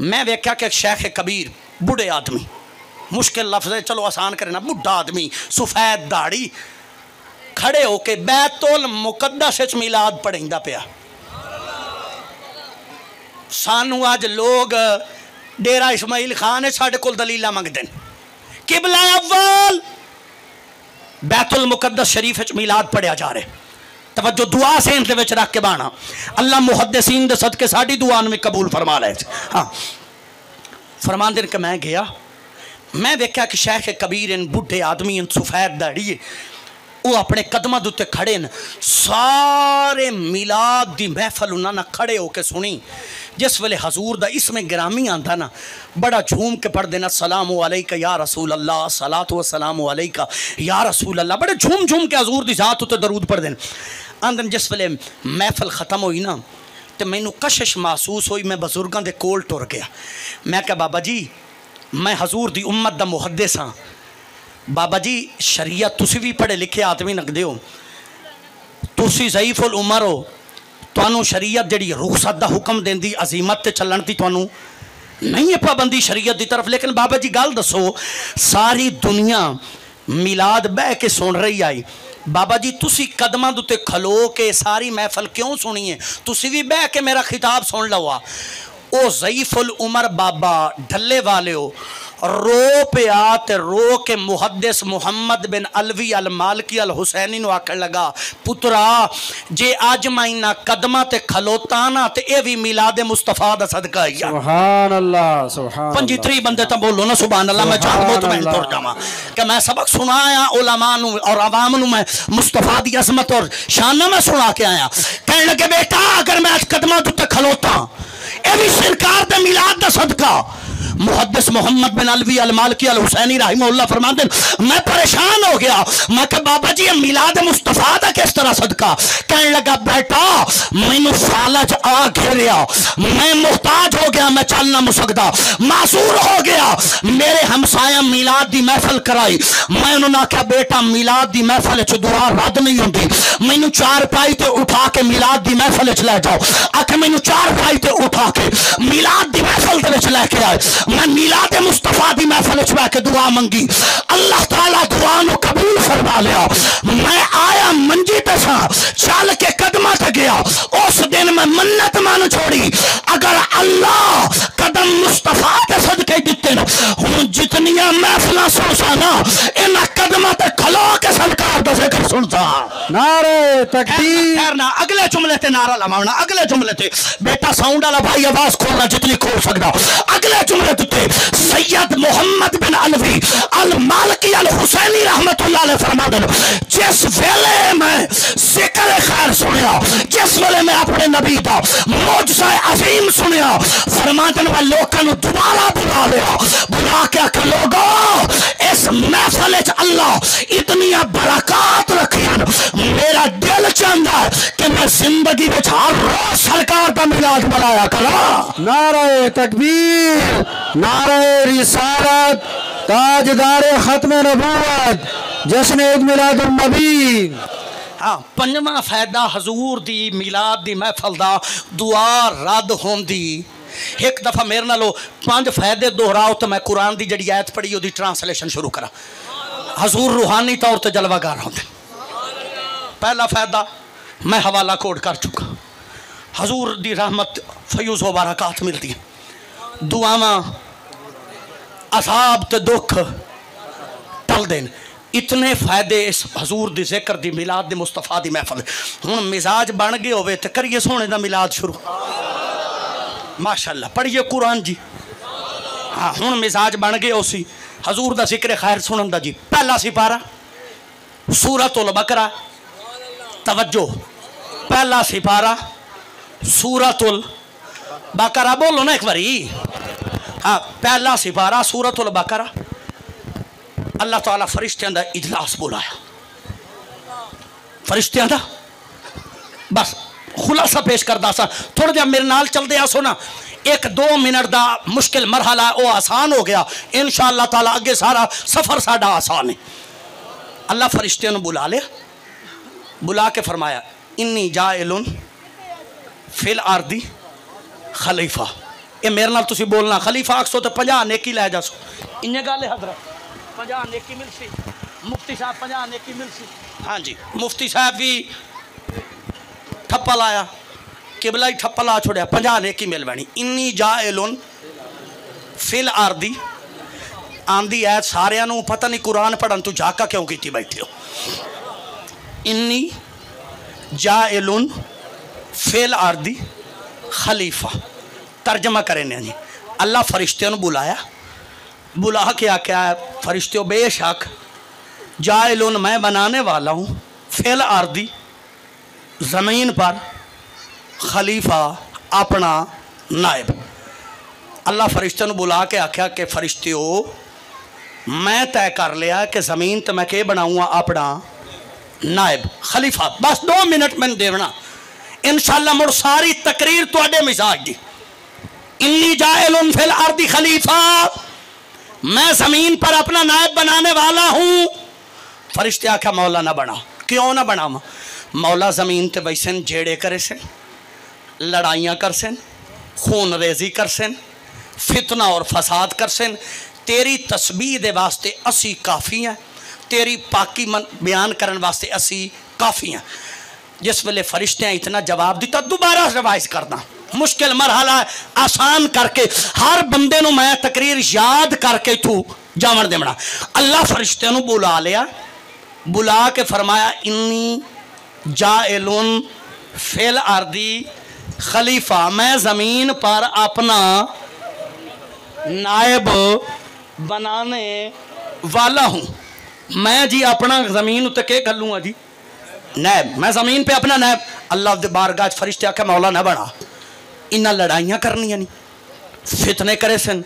मैं वेख्या कि शेख कबीर बुढ़े आदमी मुश्किल लफ्ज़ है चलो आसान करना बुढ़ा आदमी सफ़ेद दाढ़ी खड़े होके बैतुल मुकद्दस मिलाद पढ़ेंदा पिया सानू अज लोग डेरा इस्माइल खान है साढ़े कोल दलीला मंगदे किबला अव्वल बैतुल मुकद्दस शरीफ मिलाद पढ़िया जा रहे तवज्जो दुआ से इनके विच रख के बाना अल्लाह मुहद्दिसीन दे सदके साडी दुआ में कबूल फरमा ले हाँ फरमांदे कि मैं गया मैं देखा कि शेख कबीर इन बुढ़े आदमी इन सफ़ेद दाढ़ी वो अपने कदमां दे उत्ते खड़े न सारे मिलाद दी महफिल उन्होंने खड़े होकर सुनी जिस वेले हजूर दा इसमें गिरामी आंदा ना बड़ा झूम के पढ़ देना सलामु अलैका या रसूल अल्लाह सलातु व सलामु अलैका या रसूल अल्लाह बड़े झूम झूम के हजूर दी जात उत्ते दरूद पढ़ देना आंदन जिस वेले महफिल ख़त्म हुई ना तो मैनू कशिश महसूस हुई मैं बजुर्गों के कोल टुर गया मैं क्या बाबा जी मैं हजूर दी उम्मत दा मुहद्दिस हाँ बाबा जी शरीयत तुसी भी पढ़े लिखे आदमी लगदे हो तुसी ज़ईफ़ुल उमर हो तुहानू शरीयत जिहड़ी रुखसत दा हुक्म देंदी अजीमत ते चलण दी तुहानू नहीं है पाबंदी शरीयत दी तरफ लेकिन बाबा जी गल दसो सारी दुनिया मिलाद बह के सुन रही आई बाबा जी तुसी कदमां दे उत्ते खलो के सारी महफिल क्यों सुनी है तुसी भी बह के मेरा खिताब सुन लो ओ ज़ईफ़ुल उमर बाबा ढले वाले हो रो पिया ते रो के मुहद्दिस मुहम्मद बिन अलवी अल मालिकी अल हुसैनी नूं आखण लगा पुत्रा जे अज मैं इन्हां कदमां ते खलोता ना ते ये भी मिलाद मुस्तफा दा सदका है सुभान अल्लाह सुभान 25 बंदे तो बोलो ना सुभान अल्लाह मैं चाह मुतमईन तुर जावां कि मैं सबक सुनाया उलमा नूं और अवाम नूं मैं मुस्तफा दी अजमत और शान मैं सुना के आया कहण लगे बेटा अगर मैं अज कदमां ते खलोता ये भी सरकार दे मिलाद दा सदका मुहद्दिस मोहम्मद बिन अलवी अल मालिकी अल हुसैनी रहमहुल्लाह फरमाते हैं मैं परेशान हो गया। मैं कहा बाबा जी मिलाद मुस्तफा दा किस तरह सदका? कहने लगा बेटा मैनू फालज आ घेरिया, मैं मुहताज हो गया, मैं चल ना सकदा, मासूर हो गया। मेरे हमसाया मिलाद दी महफिल कराई, मैं उन्होंने आख्या बेटा मिलाद दी महफिल च दुआ रद्द नहीं होंदी, मैनू चार पाई ते उठा के मिलाद दी महफिल च ले जाओ। आखे मैनू चार पाई ते उठा के मिलाद दी महफिल दे विच लेके आए। मैं मिलाद मुस्तफा दी महफिल च बैठ के दुआ मंगी, अल्लाह ताला दुआ नू कबूल फरमा लिया। मैं आया मंजी ते सा, चल के कदम ते गया। उस दिन मैं मन्नत मान छोड़ी, अगर अल्लाह कदम मुस्तफा के सदके दिते न, हुण जितनियां महफिलां सुनसा ना इन्हां कदमां ते खलो के सरकार दा जिक्र सुनसा। नारे तकबीर। ना अगले जुमले ते नारा लवाना, अगले जुमले ते बेटा साउंड वाला भाई आवाज खोलना जितनी खोल सकदा। अगले जुमले ते सैयद मोहम्मद बिन अलवी अल मालिकी अल हुसैनी रहमतुल्लाह अलैह फरमाते हैं जिस वेले मैं जिक्र खैर सुनिया, जिस वेले मैं अपने नबी दा मौजज़ा अजीम सुनिया, फरमाते हैं लोकां नू दोबारा बुला लिया, बुला के आख लोगो इस महफिल च अल्लाह इतनी बरकत रखियां, मेरा दिल चाहता है कि मैं जिंदगी में हर रोज सरकार का मिलाद बनाया करा। नारे तकबीर, नारे रिसालत, ताजदारे खत्म नबूवत, जश्न ईद मिलाद नबी। हाँ, पंजवां फायदा हजूर दी मिलाद दी महफिल दा दुआ रद्द होंदी। एक दफा मेरे नालों 5 फायदे दोहराओ तो मैं कुरान दी जड़ी आयत पढ़ी ओदी ट्रांसलेशन शुरू करा। हजूर रूहानी तौर पर जलवागार होंदे। पहला फायदा मैं हवाला कोड कर चुका, हजूर दी रहमत फयूज व बरकत मिलती है, दुआवां असाब ते दुख टल देन। इतने फायदे इस हजूर दी जिक्र दी मिलाद दी मुस्तफा दी महफिल। हुण मिजाज बन गए होवे ते करिए सोने दा मिलाद शुरू। माशाअल्लाह पढ़िए कुरान जी। हाँ हुण मिजाज बन गए उसी हजूर दा जिक्र खैर सुनन दा जी। पहला सिपारा सूरतुल बकरा, तवज्जो, पहला सिपारा सूरतुल बकरा, बोलो ना एक बारी। हाँ पहला सिपारा सूरतुल बकरा। अल्लाह ताला फरिश्तियां दा इजलास बुलाया, फरिश्तियां दा बस खुलासा पेश करदा सा। थोड़ा जिहा मेरे नाल चलदे आसो ना, 1-2 मिनट दा मुश्किल मरहला वो आसान हो गया, इंशाअल्लाह ताला अगे सारा सफर साडा आसान है। अल्लाह फरिश्तियां नूं बुला लिया, बुला के फरमाया इन्नी जाइलुन फिल आरदी खलीफा। ये मेरे नाल तुसी बोलना, खलीफा आखसो तो 50 नेकी लै जासो। इन्ने गल है हजरत, 50 नेकी मिलसी। मुफ्ती साहब 50 नेकी मिलसी। हाँ जी मुफ्ती साहब भी ठप्पा लाया, किबला ही ठप्पा ला छोड़िया, 50 नेकी मिल बैनी। इन्नी जाइलुन फिल आरदी आंदी है सारियां नूं पता नहीं कुरान पढ़न तू झाका क्यों की बैठे हो। इन्नी जाइलुन फिल आरदी खलीफा, तर्जमा करें जी। अल्लाह फरिश्तियों ने बुलाया, बुला के आख्या फरिश्तियों बेशक जाइलुन मैं बनाने वाला हूँ फिल आरदी ज़मीन पर खलीफा अपना नायब। अल्लाह फरिश्तियों ने बुला के आख्या कि फरिश्तियों मैं तय कर लिया कि ज़मीन तो मैं के बनाऊँगा अपना नायब खलीफा। बस 2 मिनट मैंने देना, इंशाअल्लाह मुड़ सारी तकरीर तुहाडे मिजाज दी। इन्नी जाइलुन फिल अर्दी खलीफा, मैं ज़मीन पर अपना नायब बनाने वाला हूँ। फरिश्ते आख्या मौला ना बना। क्यों ना बनावा? मौला ज़मीन ते बैसन जेड़े करे सन, लड़ाइयाँ कर सन, खून रेजी कर सन, फितना और फसाद कर सन। तेरी तस्बीह दे वास्ते असी काफ़ी हैं, तेरी पाकी बयान करने वास्ते असी काफ़ी हैं। जिस वेले फरिश्ते इतना जवाब दिता, दोबारा रिवाइज करना मुश्किल मरहला आसान करके हर बंदे नूं मैं तकरीर याद करके तू जावन देवना। अल्लाह फरिश्ते नूं बुला लिया, बुला के फरमाया इन्नी जाइलुन फिल अर्दी खलीफा, मैं ज़मीन पर अपना नायब बनाने वाला हूँ। मैं जी अपना ज़मीन उत्ते के गलूँगा जी नायब, मैं ज़मीन पे अपना नायब। अल्लाह दे बारगाह फरिश्ते आखे मौला ना बना, इन्ना लड़ाइयाँ करनियां नहीं, फितने करे सन,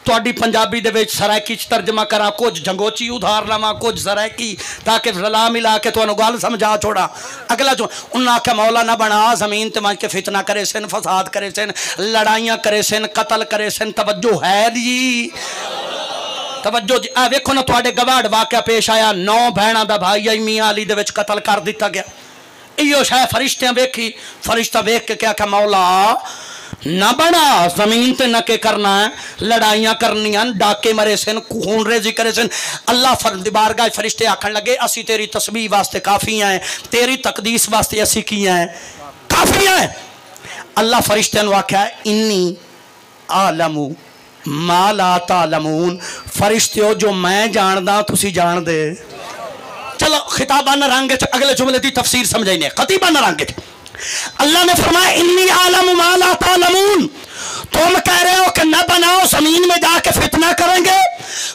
थोड़ी पंजाबी दे विच सरायकी तर्जमा करा, कुछ जंगोची उधार लवा, कुछ सरायकी, ताकि रला मिला के तुहानू गल समझा छोड़ा। अगला जो उन्हें आख्या मौला ना बना जमीन ते मंच के फितना करे सन, फसाद करे सन, लड़ाइयां करे सन, कतल करे सन। तवज्जो है जी, तवज्जो जी। आ वेखो ना तुहाडे गवाड़ वाकया पेश आया, 9 भैणां दा भाई आई मियां अली दे विच कतल कर दिता गया। इहो शायद फरिश्तियां वेखी, फरिश्ता वेख के क्या मौला ना बना जमीन ते न के करना है, लड़ाइयां करनियां, डाके मरे सन, खून रेजी करे सन। अल्लाह फरद बारगाह फरिश्ते आखन लगे असी तेरी तस्बीह वास्ते काफ़ी हैं, तेरी तकदीस वास्ते असी की हैं काफ़ी हैं। अल्लाह फरिश्ते ने आख्या इन्नी आलमू मा ला तालमून, फरिश्ते जो मैं जानदा तुसी जान दे। चलो खिताबाना रंग अगले जुमले की तफसीर समझाइने। खतीबाना रंग अल्लाह ने फरमाया इन्नी आलम मा ला तालमून, तुम कह रहे हो कि न बनाओ, जमीन में जाके फितना करेंगे,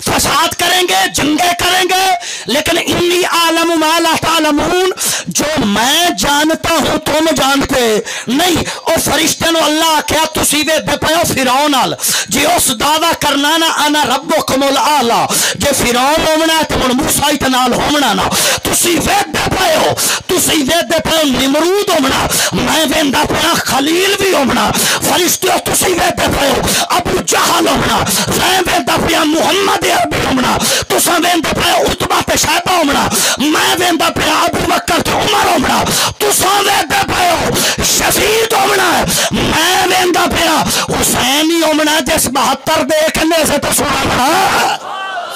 फसाद करेंगे, जंगे करेंगे, लेकिन इन्नी आलम मा ला तालमून, जो मैं जानता हूं तुम जानते नहीं। और फरिश्ते ने अल्लाह आख्या तुसी वेदे पे हो फिरौन नाल, जे उस दावा करना ना आना रब्बुकुमुल आला, जे फिरौन होना तो हुण मूसा ही नाल होना ना। तुसी वेदे पे हो, तुसी वेदे पे निमरूद होना, मैं वेंदा पे खलील भी होना। फरिश्ते तुसी वेदे पे हो अबू जहल होना, मैं वेंदा पे मुहम्मद अरबी होना, तुसा वेंदा पे उतबा ते शैबा होना, मैं वेंदा पे अबू बकर ते उमर होना, तुसा वेंदा पे हो शहीद होना, मैं वेंदा पे हुसैन ही होना जिस 72 देखने से तो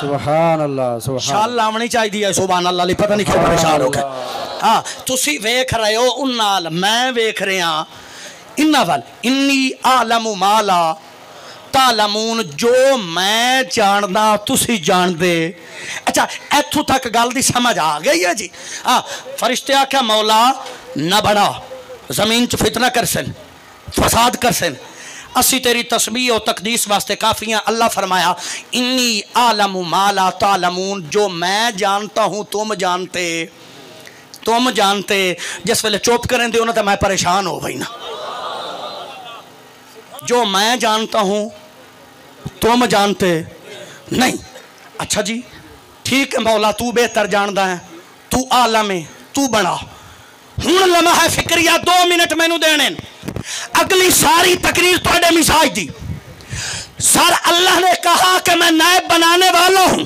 सुभान अल्लाह, शाल लावनी चाहिए सुभान अल्लाह ली, पता नहीं क्यों परेशान हो गए। हाँ तुसी वेख रहे हो उन नाल, मैं वेख रहा इन्ना वाल इन्नी आलमु माला तालमून, जो मैं जानदा तुसी जानदे। अच्छा इथों तक गल दी समझ आ गई है जी। हाँ फरिश्ते आख्या मौला न बना जमीन च फितना कर सन, फसाद कर सन, असी तेरी तस्बीह और तकदीस वास्ते काफ़ी हैं। अल्लाह फरमाया इन्नी आलमु माला तालमून, जो मैं जानता हूँ तुम जानते, तुम जानते। जिस वेले चुप करें दे तो मैं परेशान हो गई ना, जो मैं जानता हूँ तुम जानते नहीं। अच्छा जी ठीक है मौला, तू बेहतर जानता है, तू आलम है, तू बना। हुण लम्हा फिक्रिया 2 मिनट मैनू देने, अगली सारी तकरीर थोड़े मिजाज दी। सर अल्लाह ने कहा कि मैं नायब बनाने वाला हूं,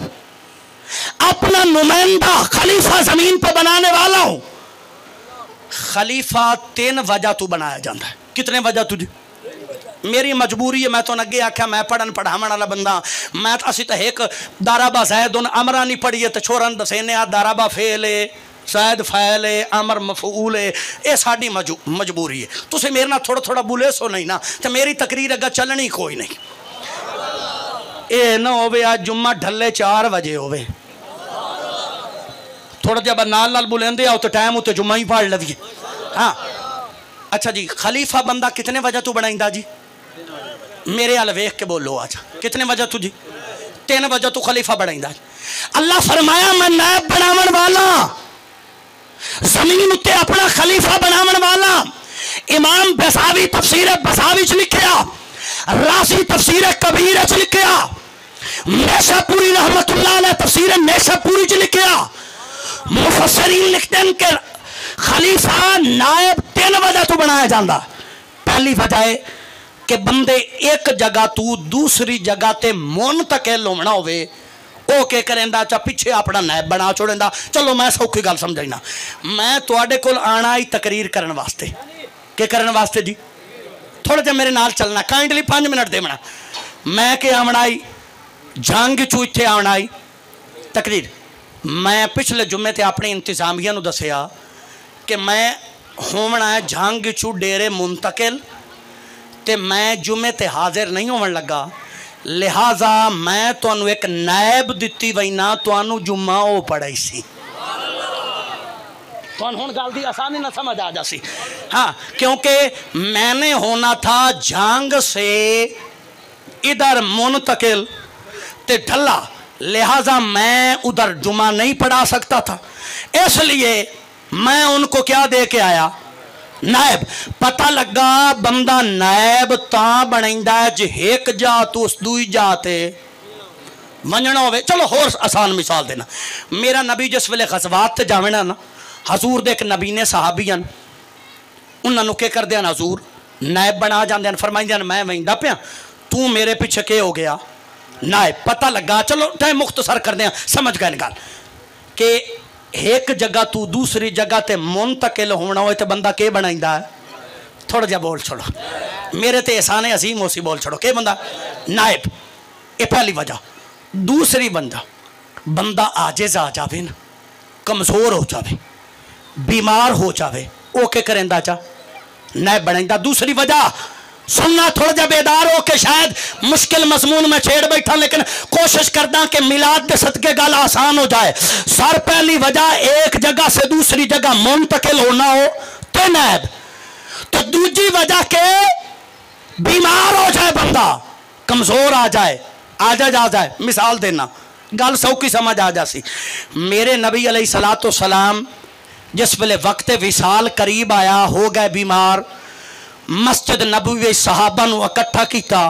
अपना नुमाइंदा खलीफा जमीन पर बनाने वाला हूं। खलीफा 3 वजह तू बनाया जाता है। कितने वजह तुझे? मेरी मजबूरी है, मैं तो अगे आख्या मैं पढ़न पढ़ावन वाला बंदा, मैं तो असी तो एक दाराबा जैदुन अमरा नहीं पढ़ी है तो छोरन दसेने आ दाराबा फेल है, शायद फैल है, अमर मफूल है, ये साड़ी मजबूरी है। तुम मेरे ना थोड़ा थोड़ा बुले सो नहीं ना तो मेरी तकरीर अगर चलनी कोई नहीं। ये ना हो आज जुम्मा ढले 4 बजे हो, थोड़ा जब नाल नाल बुलेंदे आओ तो टाइम उत्ते जुम्मा ही पढ़ लवीए। हाँ अच्छा जी खलीफा बंदा कितने वजह तू बनाइंदा जी? मेरे हाल वेख के बोलो आज कितने वजह तू जी? 3 वजह तू खलीफा बनाइंदा। अल्लाह फरमाया मैं नायब बनावन वाला, जमीन उत्ते अपना खलीफा बनावन वाला। इमाम बसावी तफसीर बसावी च लिखिया, रासी तफसीर कबीर च लिखिया, नेशापुरी रहमतुल्लाह अलैह तफसीर नेशापुरी च लिखिया। मुफस्सिरीन लिखते हैं कि खलीफा नायब 3 वजह तो बनाया जाता। पहली वजह है कि बंदे एक जगह तू दूसरी जगह ते मुंतकिल होना होवे, ओ के करेंदा चा पिछे अपना नायब बना छोड़ेंदा। चलो मैं सौखी गल समझाइना, मैं तुहाडे कोल आना ही तकरीर करन वास्ते। के करन वास्ते जी? थोड़ा जिहा मेरे नाल चलना, काइंडली 5 मिनट देवना। मैं के आना ही जंग चू इत्थे आना ही तकरीर। मैं पिछले जुम्मे ते अपनी इंतजामिया नूं दसिया कि मैं होना है जंग चू डेरे मुंतकिल, ते मैं जुम्मे ते हाजिर नहीं होवन लगा, लिहाजा मैं तुहानू एक नायब दिती वही ना, तुहानू जुम्मा वो पढ़ाई सी। तुहानू हुण गल दी आसानी ना समझ आ जासी। हाँ क्योंकि मैंने होना था जंग से इधर मुंतकिल ते ढला, लिहाजा मैं उधर जुम्मा नहीं पढ़ा सकता था। इसलिए मैं उनको क्या दे के आया? नायब पता लगा बंदा नायब तां बनैंदा जे एक जात उस दूई जात मनना हो। चलो होर आसान मिसाल देना, मेरा नबी जिस वेले गज़वात ते जावे ना, हजूर दे एक नबी ने सहाबी हैं, उन्होंने क्या करते हैं, हजूर नायब बना जाते हैं, फरमाइंदे मैं वहींदा पिया तू मेरे पीछे के हो गया नायब। पता लगा, चलो टाइम मुख्तसर कर दें, समझ गए गल कि एक जगह तू दूसरी जगह ते मुंतकिल होना हो तो बंदा के बनाइंदा है, थोड़ा जा बोल छोड़ो, मेरे ते एहसान अजीम हो सी बोल छोड़ो, के बंदा नायब। ये पहली वजह। दूसरी बंदा आजिज़ आ जावे ना, कमज़ोर हो जावे, बीमार हो जावे, वो क्या करेंदा चा नायब बनाइंदा। दूसरी वजह सुनना, थोड़ा जा बेदार हो के शायद मुश्किल मजमून में छेड़ बैठा, लेकिन कोशिश करदा कि मिलाद के सदके गल आसान हो जाए। सर पहली वजह एक जगह से दूसरी जगह मुंतकिल होना हो तो नायब, तो दूसरी वजह के बीमार हो जाए बंदा, कमजोर आ जाए, आजाज आ जाए। मिसाल देना, गल सौखी समझ आ जासी। मेरे नबी अलैहिस्सलातु वस्सलाम जिस वेले वक्त विसाल करीब आया, हो गए बीमार, मस्जिद नबवी सहाबा नू इकट्ठा किया,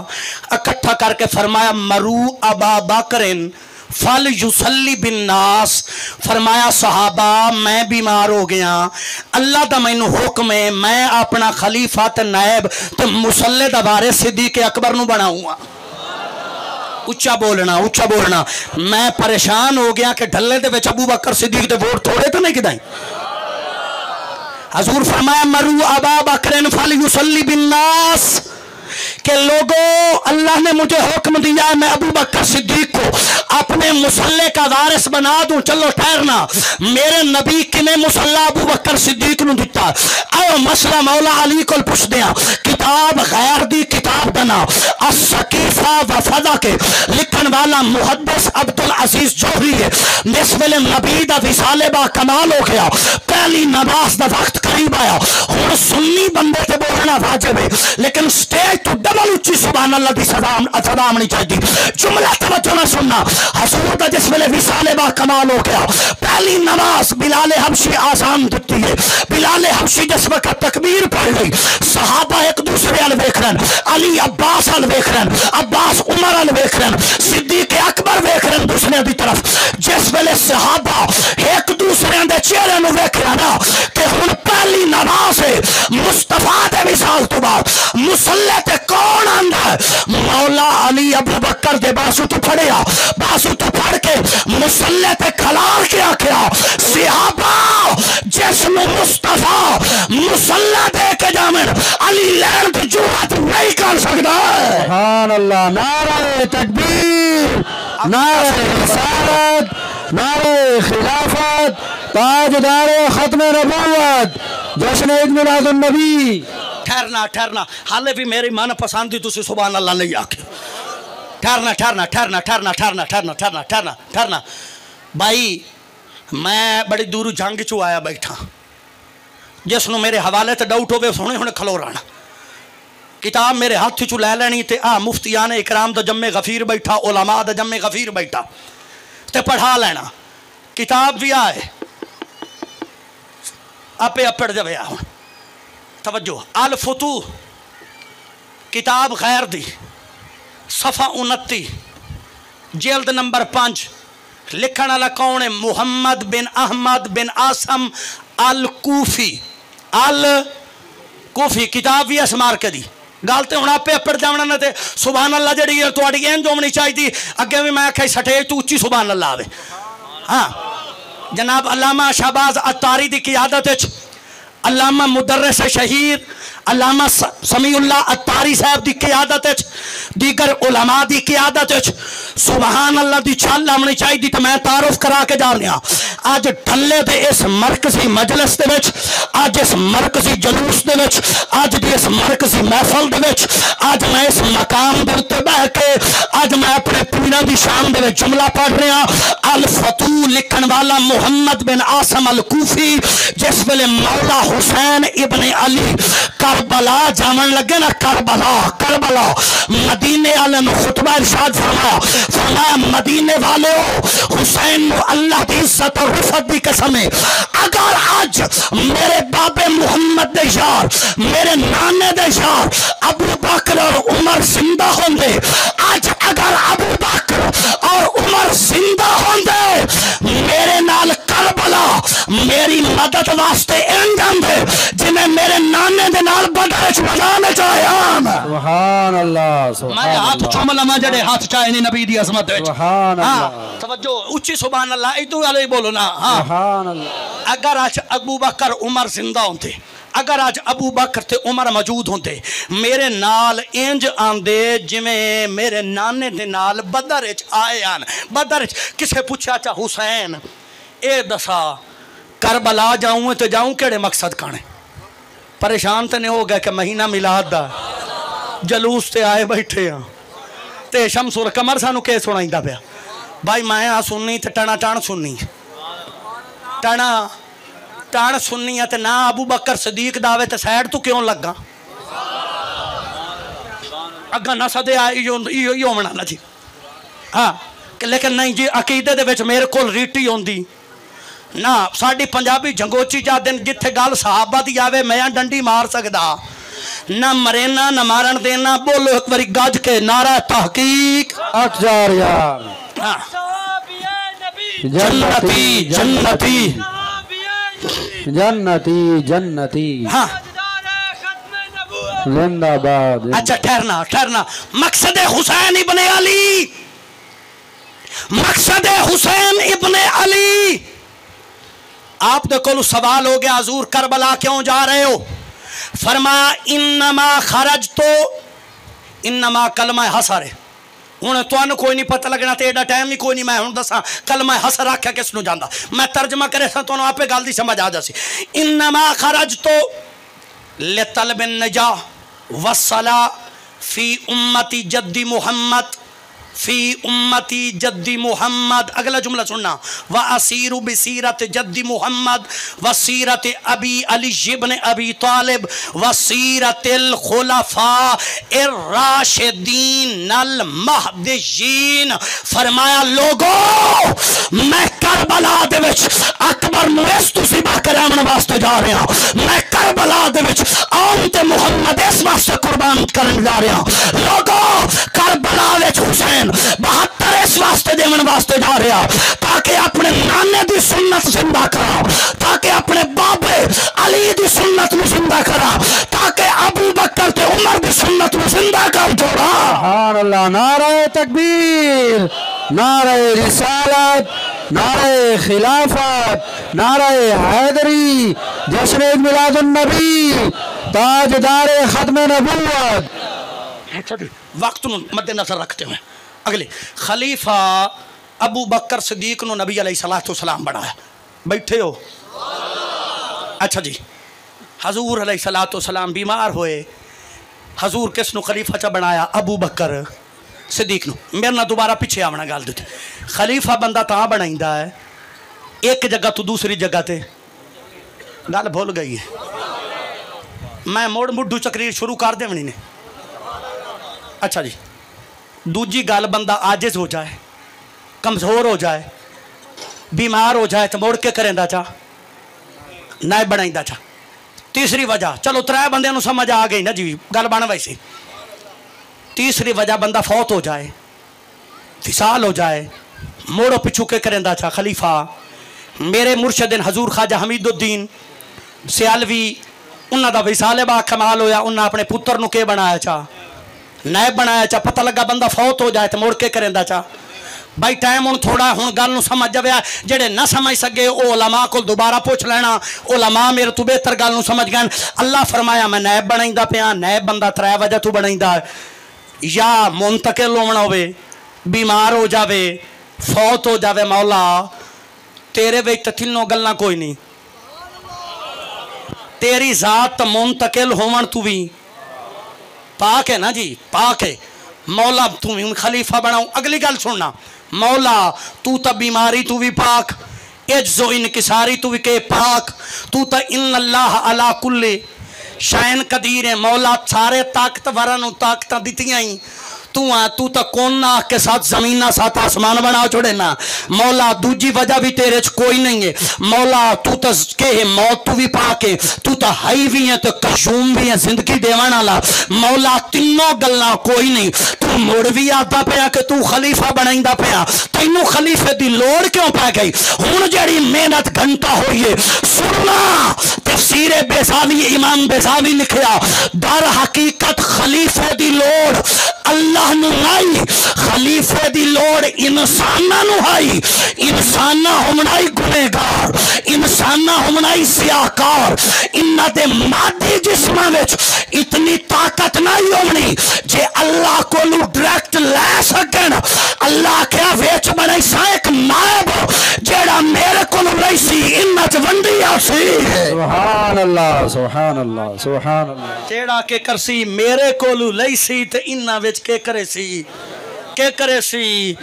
इकट्ठा करके फरमाया मरू अबा बकरिन फल युसल्ली बिन नास। फरमाया सहाबा मैं बीमार हो गया, अल्लाह का मैनू हुक्म है, मैं अपना खलीफा ते नायब ते मुसल्ले दा वारिस सिद्दीक़ अकबर नू बनाऊंगा। उच्चा बोलना, उच्चा बोलना। मैं परेशान हो गया कि ढल्ले दे विच अबू बकर सिद्दीक़ दे वोट थोड़े तो नहीं किदाई। हजूर फरमाया मरू अबा बकरिन फल युसल्ली बिन नास, के लोगों अल्लाह ने मुझे हुक्म दिया है मैं अबू बकर सिद्दीक को अपने मुसल्ले का वारिस बना दूं। चलो ठहरना, मेरे नबी किने मुसल्ला अबू बकर सिद्दीक नू दिता? आओ मसला मौला अली को पुछ दिया। किताब गैर दी किताब बना अस-सकीफा व फदा के लिखन वाला मुहद्दिस अब्दुल अजीज जोहरी है। इस वेले नबी दा विसाले बा कमाल हो गया, पहली नमाज दा वक्त करीब आया। हुण सुन्नी बंदे ते बोलना वाजिब है, लेकिन स्टेज तो डबल उच्ची सुभान अल्लाह दी सदा आनी चाहिए। जुमला तवज्जो ना सुनना। हजूर दा जिस वेले विसाले बा कमाल हो गया, पहली नमाज बिलाले हबशी आसान दिती है। बिलाले हबशी जिस वक्त तकबीर पढ़ ली, सहाबा एक दूसरे अल वेख रहे, अली अब्बास अल वेख रहे, अब्बास उमर अल वेख रहे, सिद्दीक अकबर वेख रहे दूसरे की तरफ। जिस वेले सहाबा एक दूसरे के चेहरे नू वेख रहे ना कि हुण पहली नमाज है, मुस्तफा दे विसाल तो बाद मुसल्ले ते कौन आंदा है? मौला अली अबू बकर दे बासु तो फड़िया, बासु तो फड़ के मुसल्ले ते खलार के आखिया सहाबा जिसनु मुस्तफा मुसल्ला दे के जावन अली लैन दी जुरत नहीं कर सकदा। सुभान अल्लाह। नारे तकबीर, नारे रिसालत, नारे खिलाफत, ताजदारे खत्मे नबूवत, जश्न ईद मिलादुन नबी। ठहरना ठहरना, हाले भी मेरी मन पसंद थी, तुसी सुभान अल्लाह नहीं आखे। ठहरना ठहरना ठहरना ठहरना ठहरना ठहरना ठहरना ठहरना ठहरना। भाई मैं बड़ी दूर जंग चो आया बैठा, जिसनों मेरे हवाले ते डाउट होवे सोने हुणे खलो रहना। किताब मेरे हाथ चो लै लैनी ते आ मुफ्तियान इकराम दा जम्मे गफीर बैठा, उलमा दा जम्मे गफीर बैठा ते पढ़ा लेना। किताब भी आए आपे अपड़ जावे। हुण तवज्जो, अल फुतूह किताब खैर दी सफ़ा 29 जिल्द नंबर 5। लिखण वाला कौन है? मुहम्मद बिन अहमद बिन आसम अल कूफी। अल कूफी किताब भी इस मार्के दी गल तो हूँ आपे अपड़ जावना ने। सुभान अल्लाह जी थोड़ी इंज होनी चाहिए। अगे भी मैं आख्या सटेज तो उच्ची सुभान अल्लाह आवे। हाँ जनाब अल्लामा शहबाज अत्तारी की क़ियादत, अल्लामा मुदर्रिस शहीद अल्लामा समीउल्लाह अत्तारी साहब की क़ियादत, दीगर उलमा की क़ियादत सुभान अल्लाह की छल आनी चाहिए। तो मैं तारुफ करा के जा रहा अज ढले के इस मरकजी मजलिस दे विच, अज इस मरकजी जलूस दे विच, अज दी इस मरकजी महफल दे विच, अज मैं इस मकाम दे उत्ते बह के अज मैं अपने पीर जिन्हां दी शान दे विच जुमला पढ़ रहे हैं। अल फतू लिखण वाला मुहम्मद बिन आसम अल कूफी जिस वेले मौला हुसैन इब्ने अली करबला जावन लगे ना, करबला मदीने वाले ने खुतबा इरशाद फरमाया मदीने वाले हुसैन अल्लाह की इज्जत और रिफत की कसम है, अगर आज मेरे बाबे मुहम्मद दे यार मेरे नाने दे यार अबू बकर और उमर जिंदा होंदे, आज अगर अबू बकर और उमर जिंदा होंदे मेरे नाल करबला मेरी मदद वास्ते इंज आंदे जिन्हें मेरे नाने दे नाल बदर च मैदान च आया। सुभान अल्लाह, मैं हाथ चूम लवां जेड़े हाथ चाहे ने नबी दी अजमत विच। सुभान अल्लाह, हां तवज्जो उच्ची सुभान अल्लाह इदू वाले बोलो ना। हां सुभान अल्लाह। अगर आज अबू बकर उमर जिंदा होंदे, अगर आज अबू बकर ते उमर मौजूद होंदे मेरे नाल इंज आंदे जिवें मेरे नाने दे नाल बदर च आए आन। बदर च किसे पूछा चा हुसैन ए दसा करबला जाऊं तो जाऊं केड़े मकसद काने? परेशान तो नहीं हो गया कि महीना मिलाद दा जलूस ते आए बैठे हाँ ते शमसुल कमर सानू के सुनाईंदा पिया भाई मैं आ सुननी ते टना टाण सुननी, टना टाण सुननी है ते ना अबू बकर सदीक दावे ते सैड तू क्यों लगा अगा ना सदे यो होना ना जी। हाँ लेकिन नहीं जी अकीदे दे विच मेरे कोल रीटी होंदी ना, साड़ी पंजाबी जंगोची जा दिन जिथे गल सहाबा दी आवे मैं डंडी मार सकदा ना, मरेना ना मारन देना। बोलो एक बारी गज के नारा तहकीक 8000 यार। हाँ। जन्नती जन्नती जन्नती जन्नती। हाँ जिंदाबाद। अच्छा ठहरना ठहरना, मकसद हुसैन इब्ने अली, मकसद हुसैन इब्ने अली। आपने को सवाल हो गया हजूर करबला क्यों जा रहे हो? फरमाया इन्नमा खरज तो इन्नमा कलमा हसर है। हूँ तुहानू कोई नहीं पता लगना तो एडा टाइम ही कोई नहीं, मैं हूँ दसा कलमा हसर आख्या किसनू जाता, मैं तर्जमा करे तुहानू आपे गल दी समझ आ जासी। इन्नमा खरज तो ले तलबिन नजा वसला फी उम्मती जद्दी मुहम्मद फी उम्मती जद्दी मुहम्मद। अगला जुमला सुनना, व असीरु बिसीरत जद्दी मुहम्मद व सीरत अबी अली इब्न अबी तालिब व सीरतिल खुलफा इर राशिदीन अल महदीयीन। फरमाया लोगों मैं करबला दे विच अकबर नूं इस तुसीबा करावन वास्ते जा रहा हूं, मैं करबला दे विच आम ते मुहम्मद इस वास्ते कुर्बान करन जा रहा हूं। लोगों करबला विच हुसैन 72 इस वास्ते देवन वास्ते जा रहा ताकि अपने नाने की सुन्नत जिंदा करा, ताकि अपने बाबे अली की सुन्नत में जिंदा करा, ताकि अबू बकर ते उमर की सुन्नत में जिंदा कर जोड़ा। सुभान अल्लाह। नारे तकबीर, नारे रिसालत, नारे खिलाफत, नारे हैदरी, जश्न मिलादुन नबी, ताजदार खत्म नबूवत। वक्त मद्देनजर रखते हुए अगले खलीफा अबू बकर सदीक नो नबी अलैहिस्सलाम बनाया। बैठे हो? अच्छा जी, हजूर अलैहिस्सलाम बीमार होए, हजूर किस नु खलीफा चा बनाया? अबू बकर सदीक नु। मेरे ना दोबारा पीछे आवना गल दी। खलीफा बंदा तां बनाइंदा है एक जगह तो दूसरी जगह ते गल भुल गई है, मैं मुड़ मुड्डू चक्रीर शुरू कर देवनी ने। अच्छा जी, दूजी गल बंदा आजिज हो जाए, कमज़ोर हो जाए, बीमार हो जाए तो मुड़ के करेंदा चा नायब बनाइंदा चा। तीसरी वजह, चलो त्रै बंदे नूं समझ आ गई ना जी गल बन वैसे। तीसरी वजह बंदा फौत हो जाए, फिसाल हो जाए, मोड़ो पिछू के करेंदा चा। खलीफा मेरे मुर्शदिन हजूर ख्वाजा हमीदुद्दीन सियालवी उन्हां दा विसाले बा कमाल होया, उन्हां अपने पुत्र नूं के बनाया चा? नायब बनाया चा। पता लगा बंदा फौत हो जाए तो मुड़ के करेंदा चा। भाई टाइम हूँ थोड़ा हूँ गल समझ जाए, जेडे ना समझ सके वो उलमा को दोबारा पूछ लेना, उलमा मेरे तू बेहतर गल समझ गए। अल्लाह फरमाया मैं नायब बनाइंदा पिया। नायब बंदा त्रै वजह तू बनाइंदा, या मुंतकिल होना होवे, बीमार हो जावे, फौत हो जावे। मौला तेरे विच तीनों गल्लां कोई नहीं, तेरी जात मुंतकिल होवन तू भी पाक है ना जी, पाक है। मौला तू भी खलीफा बनाऊं। अगली गल सुनना, मौला तू तो बीमारी तू भी पाक, इज्जो इनकिसारी तू भी के पाक, तू तो इन्नल्लाह अला कुल्ली शैन कदीर है। मौला सारे ताकतवरां ताकत दित्तियां ही तू तो कोना के साथ जमीना साथ आसमान बना छोड़े ना। मौला दूजी वजह भी तेरे च कोई नहीं है। मौला तू तो के मौत तू भी पाके, तू तो हाई भी है तो कशूम भी है, जिंदगी देवन वाला। मौला तीनों गल्ला कोई नहीं। तू मुड़ भी आता पाया कि तू खलीफा बनाइंदा पाया, तैनू खलीफे की लोड़ क्यों पै गई? हुण जेड़ी मेहनत घंटा होई है सुनना, तफसीरे बेसावी इमाम बेसावी लिखिया, दर हकीकत खलीफे की लोड़ अल्लाह नुई, खलीफे दी लोड़ इंसाना नुई। इंसाना होमनाई गुनेगार, इंसाना होमनाई सियाकार। इन्ना दे मादी जिस्मां विच इतनी ताकत नहीं होनी जे अल्लाह को डायरेक्ट लै सकन। अल्लाह क्या वेच बनाई सा एक नायब जेड़ा मेरे को रही सी इन्ना च वंडी आसी। सुभान अल्लाह सुभान अल्लाह सुभान अल्लाह। जेड़ा के करसी मेरे को लई सी ते इन्ना विच के करे सी, के करे सी,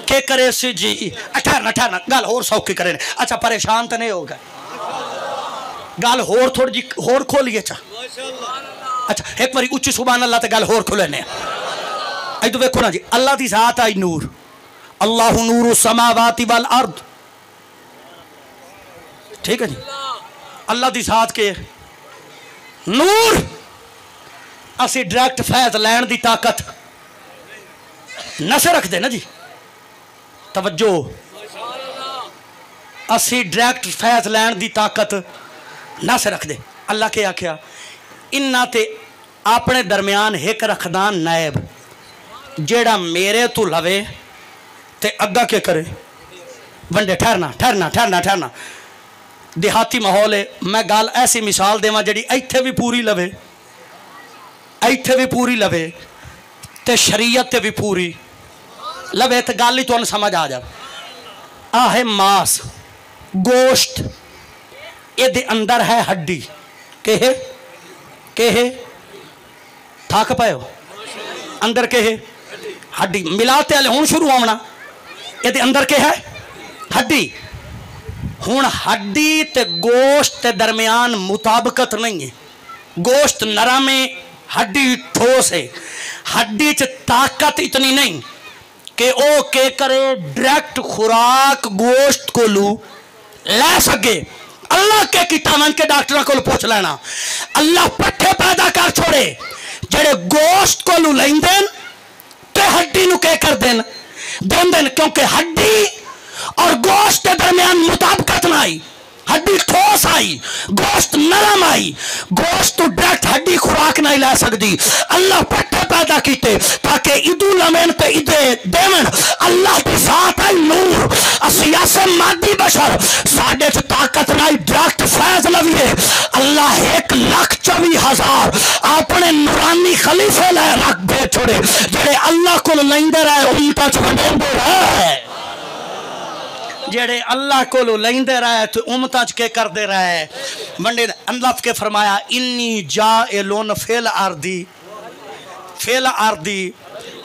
के करे सी जी। ठहरना ठहरना, गल होर सौखी करे। अच्छा परेशान तो नहीं होगा, गल होर थोड़ी जी होर खोलिए। अच्छा एक बारी उच्ची सुभान अल्लाह ते गल होर खोले ने। तो देखो ना जी, अल्लाह की जात आई नूर, अल्लाहु नूरु समावाति वल अर्द। ठीक है जी, अल्लाह की जात के नूर। असी डायरेक्ट फैज लैन की ताकत नशे रखते ना जी, तवज्जो, असी डायरेक्ट फैज लैन की ताकत नशे रखते। अल्लाह के आख्या इन्ना ते अपने दरम्यान एक रखदा नायब जेड़ा मेरे तो लवे ते अग्गा के करे वंडे। ठहरना ठहरना ठहरना ठहरना, देहाती माहौल है। मैं गल ऐसी मिसाल देव जी इत्थे भी पूरी लवे, इत्थे भी पूरी लवे ते शरीयत ते भी पूरी लवे, तो गल ही तुहानूं समझ आ जाए। आ है मांस गोश्त, ये अंदर है हड्डी। के थक पाए हो अंदर के है हड्डी। मिलाते वाले हूँ शुरू होना, ये अंदर के है हड्डी। हुण हड्डी ते गोश्त के दरम्यान मुताबकत नहीं है। गोश्त नरम है, हड्डी ठोस है। हड्डी च ताकत इतनी नहीं कि ओ के करे डायरेक्ट खुराक गोश्त को लू लै सके। अल्लाह के किता मन के डॉक्टर को पूछ लेना। अल्लाह पट्ठे पैदा कर छोड़े जेड़े गोश्त को लू लेंदे ते हड्डी नु के कर देन देन, क्योंकि हड्डी और गोश्त के दरमियान मुताबकत ना आई। हड्डी ठोस आई, गोश्त नरम आई। गोश्त तो डायरेक्ट हड्डी खुराक नहीं ला सकती। अल्लाह पट्टे पैदा किए ताकि इदू लमेन पे इदे देवन। अल्लाह की जात है नूर। असी ऐसे मादी बशर साडे च ताकत नहीं, डायरेक्ट फैज लवीए। अल्लाह 1,24,000 अपने नूरानी खलीफे लै रख दे छोड़े जेड़े अल्लाह को लेंदे रहे उम्मतां च वंडेंदे रहे। जेड़े अल्लाह को लेंदे रहे तो उम्मतां च के करदे रहे वंडे। अल्लाह के फरमाया इन्नी जाइलुन फिल अर्दी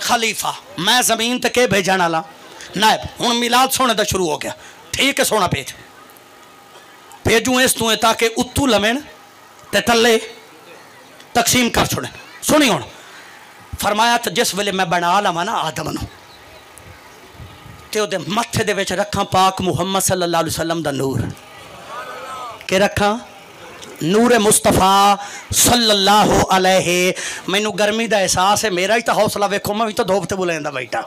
खलीफा, मैं जमीन ते के भेजण वाला नायब। हुण मिलाद सोने दा शुरू हो गया। ठीक है, सोना भेजू इस तू ताकि उत्तू लवेन ते थल्ले तकसीम कर छोड़े। सुनी हुण फरमाया तो जिस वेले मैं बना लवां ना आदम नूं ते उहदे मत्थे दे विच रखा पाक मुहम्मद सल्लल्लाहु अलैहि वसल्लम दा नूर। के रखा नूर मुस्तफा सल्लल्लाहु अलैहि। मैनू गर्मी का एहसास है, मेरा ही तो हौसला वेखो, मैं भी तो धोप ते बुलेंदा बैठा,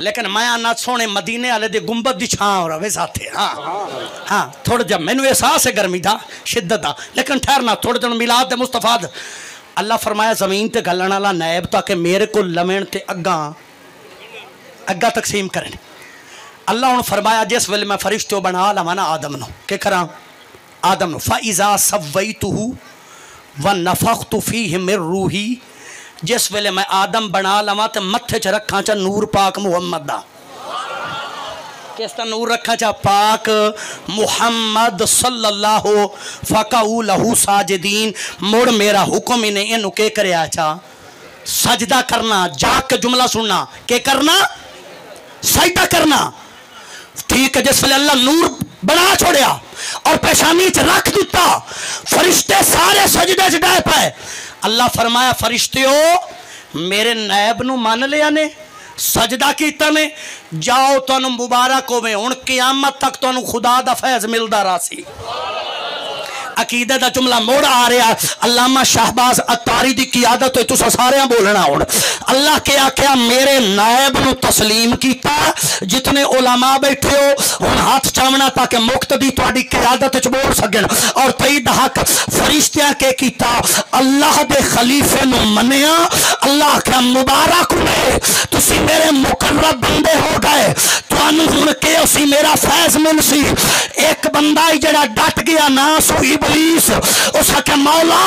लेकिन मैं आना सोने मदीने वाले दे गुंबद दी छां रवे साथे। हाँ हाँ, थोड़ा जब मैनू एहसास है गर्मी का शिद्दत का, लेकिन ठहरना थोड़े दिन मिलाद दे मुस्तफा। अल्लाह फरमाया जमीन ते गलन वाला नायब ताकि मेरे को लवेण ते अग्गा तकसीम करें। अल्लाह ने फरमाया जिस वेले मैं फरिश्तो बना लवां ना आदम नो के करा आदम नो फ़इज़ा सव्वैतुहु व नफ़ख़्तु फ़ीहि मिन रूही। जिस वेले मैं आदम बना लवां तो मत्थे च रखा चा नूर पाक मुहम्मद दा। किसका नूर रखा चा पाक मुहम्मद सल्लल्लाहु फ़क़ऊ लहू साजिदीन। मुड़ मेरा हुक्म इन्हें इनू के करया चा सजदा करना, जाग के जुमला सुनना, के करना, सजदा करना। ठीक है, जिस वे अल्लाह नूर बना छोड़िया और पेशानी च रख दिता, फरिश्ते सारे सजदे च डे पाए। अल्लाह फरमाया फरिश्तियों मेरे नायब नू मान लिया ने, सजदा कीता ने, जाओ तुहानू मुबारक होवे, हुण क़यामत तक तुहानू खुदा दा फैज़ मिलदा रासी। अकीदे का जुमला मोड़ आ रहा। अल्लामा शाहबाज अत्तारी की क़ियादत है, तुसा सारे बोलना। हुण अल्लाह के आख्या मेरे नायब नू तस्लीम किया, जितने उलमा बैठे हो हुण हाथ चावना ताकि मुक्तदी तुहाडी क़ियादत च बोल सकन। और तई दा हक फरिश्तियां के कीता, अल्लाह दे खलीफे नू मन्निया। अल्लाह आख्या मुबारक होवे, तुसी मेरे मुकर्रब बंदे हो गए, तुहानू हुण के उसी मेरा फैज़ मिल सी। एक बंदा ही जड़ा डट गया ना सो इबलीस, उस आख्या मौला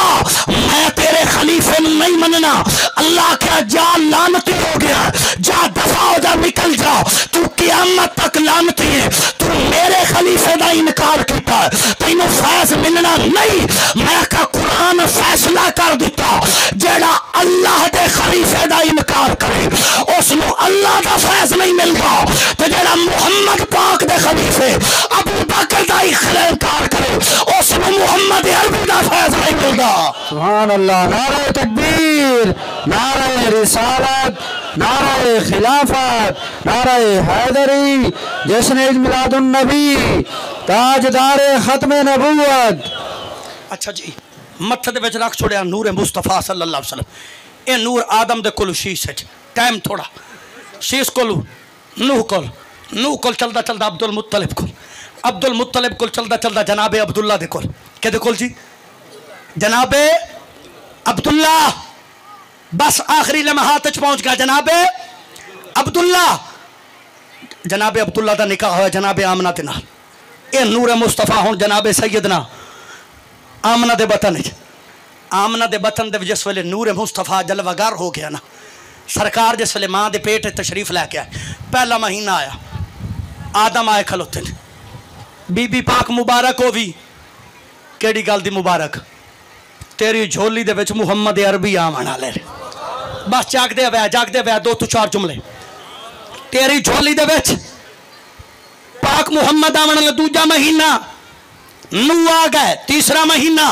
मैं तेरे खलीफे नहीं मनना। अल्लाह क्या जा लानती हो गया, जा दफा हो जा, निकल जा, तू क़यामत तक लानती है, तू मेरे खलीफे का इनकार किया, तेनू फैज़ मिलना नहीं। मैं क्या कुरान फैसला कर दिता, जेड़ा अल्लाह के खलीफे का इनकार करे उसनू अल्लाह का फैज़ नहीं मिलता, तो जेड़ा मुहम्मद पाक के खलीफे अबू बकर का इनकार करे उसनू मुहम्मद अरबी का फैज़ नहीं मिलता। सुभान अल्लाह। नारे तकबीर, नारे रिसालत, नारे खिलाफत, नारे हैदरी, जश्न ईद मिलादुन नबी, ताजदारे खत्म नबूवत। अच्छा जी, मत्थे दे विच रख छोड़िया नूर मुस्तफा सल्लल्लाहु अलैहि वसल्लम। ये नूर आदम दे कोल शीश है, टाइम थोड़ा, शीश कोलू नूह कोल, नूह कोल चलदा चलदा अब्दुल मुत्तलिब कोल, अब्दुल मुत्तलिब कोल चलदा चलदा जनाबे अब्दुल्ला दे कोल, के कोल जी जनाबे अब्दुल्ला। बस आखिरी लम्हात पहुंच गया जनाबे अब्दुल्ला। जनाबे अब्दुल्ला का निकाह होया जनाबे आमना दे नाल। ये नूर मुस्तफा हुण जनाबे सैयदना आमना दे बतन, आमना दे बतन दे जिस वेले नूर मुस्तफा जलवागार हो गया ना, सरकार जिस वेले माँ के पेट तशरीफ लैके आए, पहला महीना आया, आदम आए खलोते ने, बीबी पाक मुबारक हो भी, केड़ी गल दी मुबारक, तेरी झोली दे विच मुहम्मद अरबी आमन वाले। बस जागदे वै दो तो चार जुमले, तेरी झोली दे विच पाक मुहम्मद आमन वाले। दूजा महीना नूह आ गए, तीसरा महीना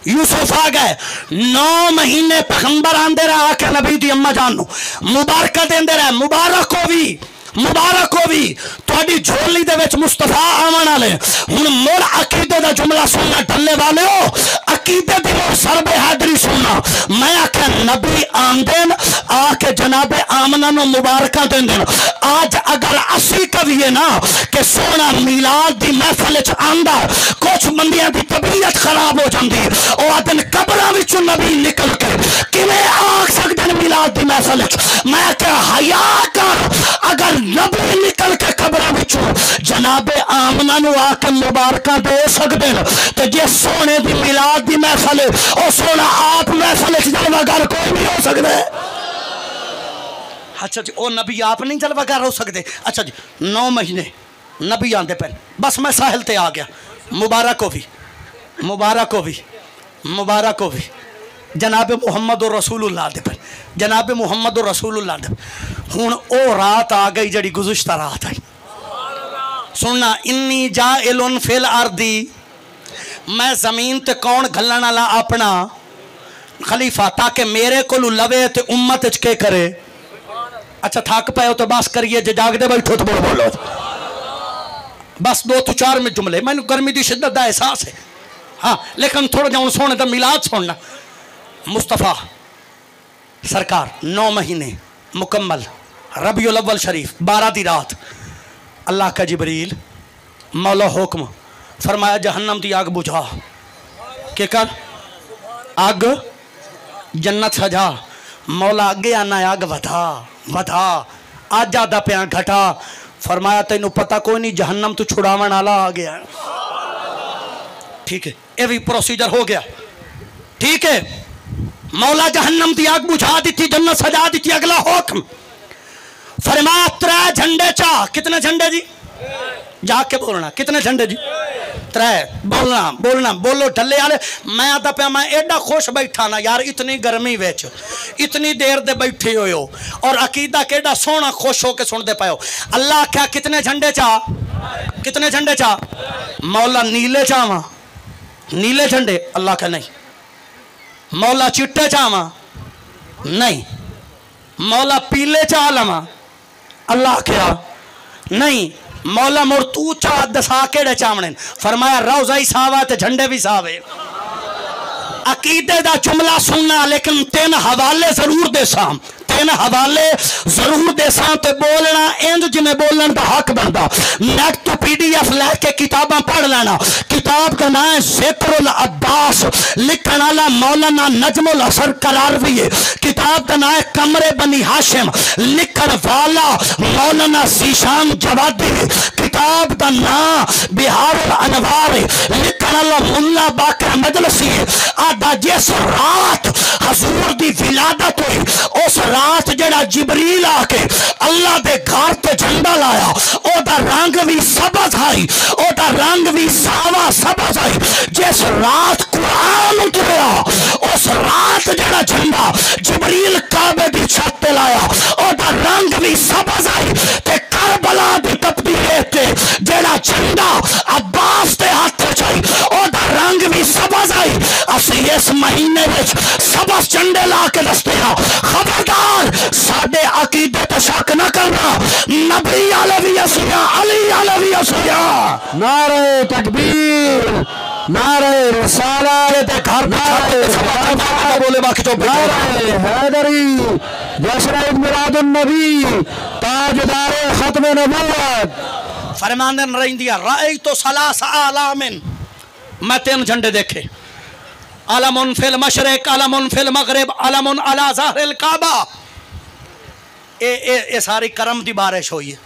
यूसुफ आ गए, 9 महीने पैगंबर आंदे रहे, आके नबी दी अम्मा जान नू मुबारक देंदे रहे, मुबारक हो भी, मुबारक हो भी, थोड़ी झोली दे विच मुस्तफा आवन वाले। हुण मुड़ अकीदे दा जुमला सुनना डल्ले वाले हो, अकीदे दी मोड़ सरबे हैदरी सुनना। मैं आख्या नबी आंदे आके जनाबे आमना नू मुबारक देंदे। आज अगर असी कविए ना कि सोना मिलाद दी महफिल च आंदा, कुछ बंदियां दी तबीयत खराब हो जाती, और आदन कब्रां विचों नबी निकल के किवें आ सकदे मिलाद दी महफिल च। मैं क्या हया कर, अगर नबी निकल के कब्रां विचों जनाबे आमना नू आके मुबारक दे सकदे, तो जे सोने दी मिलाद दी महफिल और सोना आप महफिल च जलवागर कोई नहीं हो सकदे। अच्छा जी, वो नबी आप नहीं जलवागर हो सकते। अच्छा जी, 9 महीने नबी आंदे पे, बस मैं साहिल ते आ गया, मुबारक हो भी, मुबारक हो भी, मुबारक हो भी, जनाब मुहम्मद और रसूलुल्लाह दे पे, जनाब मुहम्मद और रसूलुल्लाह दे। हुण ओ रात आ गई जड़ी गुज़िश्ता रात आई। सुनना, इन्नी जाइलुन फिल अर्दी, मैं जमीन ते कौन घलन वाला अपना खलीफा, ताकि मेरे को लवे ते उम्मत च के करे। अच्छा थक पाए तो बस करिए, जे जागदे बैठो तो बोलो, बस 2 तो 4 में जुमले। मैंने गर्मी की शिद्दत का एहसास है, हाँ, लेकिन थोड़ा जा सोने का मिलाद सुनना। मुस्तफ़ा सरकार 9 महीने मुकम्मल, रबीउल अव्वल शरीफ 12 दी रात, अल्लाह का जिबरील मौला हुक्म फरमाया जहन्नम की आग बुझा, के कर आग जन्नत सजा। मौला अगे आना आग वधा वधा, आज ज्यादा प्या घटा। फरमाया तेनू पता कोई नहीं, जहन्नम तू छुड़ावन वाला आ गया। ठीक है, ये भी प्रोसीजर हो गया। ठीक है, मौला जहन्नम की आग बुझा दी, जन्नत सजा दी। अगला हुक्म फरमाया 3 झंडे चा, कितने झंडे जी, जाके बोलना, कितने झंडे जी, त्रै बोलना बोलना बोलो ढले वाले। मैं आता पाया मैं एडा खुश बैठा ना यार, इतनी गर्मी विच इतनी देर दे बैठे हो और अकीदा केडा सोहना खुश होके सुनते पाओ। अल्लाह क्या कितने झंडे चा, कितने झंडे चा? मौला नीले चावा, नीले झंडे। अल्लाह का नहीं। मौला चिट्टे चावा, नहीं। मौला पीले चा लवा, अल्लाह क्या नहीं। मौला मुड़ तू चा दसा केड़े चावने? फरमाया रोजा ही सावा ते झंडे भी सावे। अकीदे दा जुमला सुनना, लेकिन तीन हवाले जरूर देसा, तीन हवाले जरूर देसा ते बोलना इंज जिमें बोलन का हक बनता। नेट तो PDF लैके किताबां पढ़ लेना। किताब का नाम है ज़िक्रुल अब्बास, लिखने वाला मौलाना नजमुल हसन करारवी है। किताब का नाम है कमरे बनी हाशिम, लिखने वाला मौलाना ज़ीशान जवादी है। किताब का नाम बिहारुल अनवार है, लिखने वाला मुल्ला बाकर मजलसी है। आदा जिस रात हजूर दी विलादत हुई, उस रात जड़ा जिबरील आके अल्लाह दे घर ते झंडा लाया, ओदा रंग भी सबज आई, ओदा रंग भी सावा सबज आई। जिस रात कुरान उतरिया, उस रात जड़ा झंडा जिबरील काबे दी छत ते लाया, ओदा रंग भी सबज आई। ते करबला दी तकबीर ते जड़ा झंडा अब्बास दे हाथ च आई, ओदा रंग भी सबज आई। असी इस महीने में सबज झंडे ला के दसते हैं। खबरदार साडे अकीदे ते शक न करना। नबी आले भी असिया, अली आले भी असिया। नारे तकबीर, नारे रिसालत ते घर बोले बाकी तो नारे हैदरी, जश्न मिलादुन नबी, ताजदार खत्म नबूवत। फरमानन रहिंदिया राई तो सलास आलामिन, मैं तीन झंडे देखे। अलमुन फिल मशरिक, अलमुन फिल मगरिब, अलमुन अला ज़हरिल काबा। ए सारी करम दी बारिश हुई है।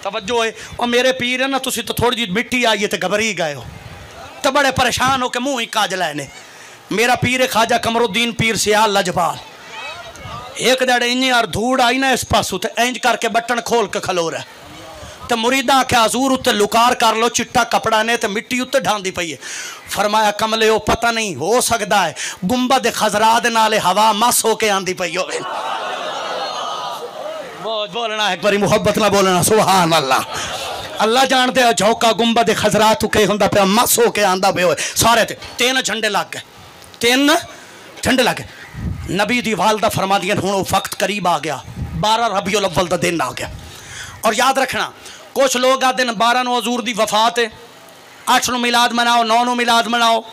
तवज्जो है। और मेरे पीर है ना, तुसी तो थोड़ी जी मिट्टी आई है तो घबरी गए हो, तो बड़े परेशान हो के मुंह ही काज लाने। मेरा पीर है ख्वाजा कमरुद्दीन पीर सियाल लजपाल। एक दड़े इंज यार धूड़ आई ना इस पासू, तो इंज करके बटन खोल के खलो रहा। तो मुरीदा आख्या हजूर उत्ते लुकार कर लो, चिट्टा कपड़ा ने तो मिट्टी उत्ते ढांदी पई है। फरमाया कमले हो पता नहीं हो सकता है गुंबद खजरा दे नाले हवा मस होके आंदी पई होवे। बोलना एक बारी मुहब्बत ना बोलना सुभान अल्लाह। अल्लाह जानते हो झोंका गुंबद खजरा तू के हुंदा पे मस होके आंदा पे होए। सारे ते तीन झंडे लग गए, तीन झंडे लग गए। नबी दी वालदा फरमा दिया हुण वक्त करीब आ गया, 12 रबीउल अव्वल दा दिन आ गया। और याद रखना कुछ लोग आ दिन 12 नूं हजूर दी वफात है, 8 नूं मिलाद मनाओ, 9 नूं मिलाद मनाओ।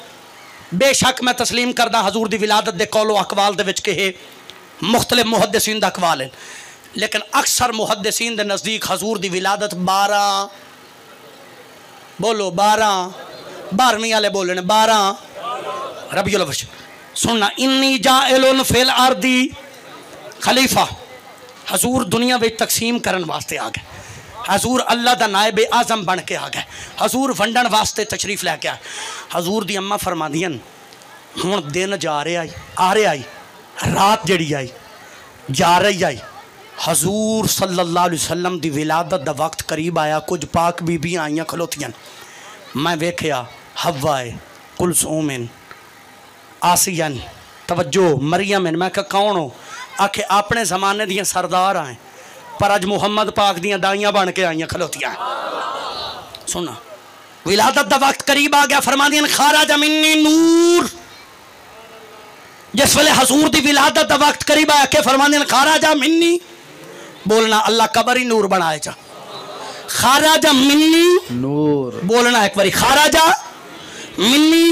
बेशक मैं तस्लीम करदा हजूर दी विलादत दे कौलो अकवाल दे विच कहे मुख्तलिफ मुहद्दिसीन दा अकवाल है, लेकिन अक्सर मुहद्दिसीन दे नज़दीक हजूर दी विलादत 12 बोलो 12वीं वाले बोलने 12 रबीउल अव्वल। सुनना इन्नी जाइलुन फिल अर्दी खलीफा, हजूर दुनिया में तकसीम करने वास्ते आ गए। हजूर अल्लाह का नायब आजम बन के आ गए। हजूर वंडन वास्ते तशरीफ लैके आए। हजूर दी अम्मा फरमादियन हुण दिन जा रहा आई, आ रहा आई, रात जड़ी आई जा रही आई। हजूर सल्लल्लाहु अलैहि वसल्लम दी विलादत दा वक्त करीब आया। कुछ पाक बीबियाँ आईयां खलोतियां। मैं वेख्या हवा है, कुलसूमिन, आसियन, तवज्जो मरियम। मैं कहा कौन हो? आखे अपने जमाने दियाँ सरदार आए, पर अज मुहम्मद पाक दियाँ दाइयाँ बन के आईयां खलोतियां। सुना विलादत दा वक्त करीब आ गया। फरमादियां खाराजा मिन्नी नूर। जिस वेले हजूर दी विलादत दा वक्त करीब आया के फरमादियां खाराजा मिन्नी, बोलना अल्लाह कबर ही नूर बनाए चा। खाराजा मिन्नी नूर, बोलना एक बारी खाराजा मिन्नी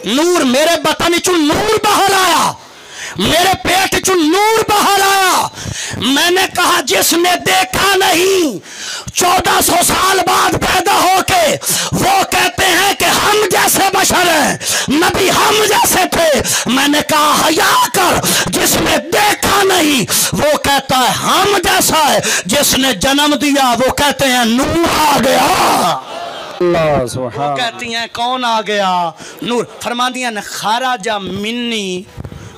नूर। मेरे बतन चु नूर बाहर आया, मेरे पेट चु नूर बाहर आया। मैंने कहा जिसने देखा नहीं 1400 साल बाद पैदा होके, वो कहते हैं कि हम जैसे बशर हैं, नबी हम जैसे थे। मैंने कहा हया कर, जिसने देखा नहीं वो कहता है हम जैसा है, जिसने जन्म दिया वो कहते हैं नूर आ गया। वो कहती हैं कौन आ गया? नूर। फरमादियां ने खाराजा मिन्नी,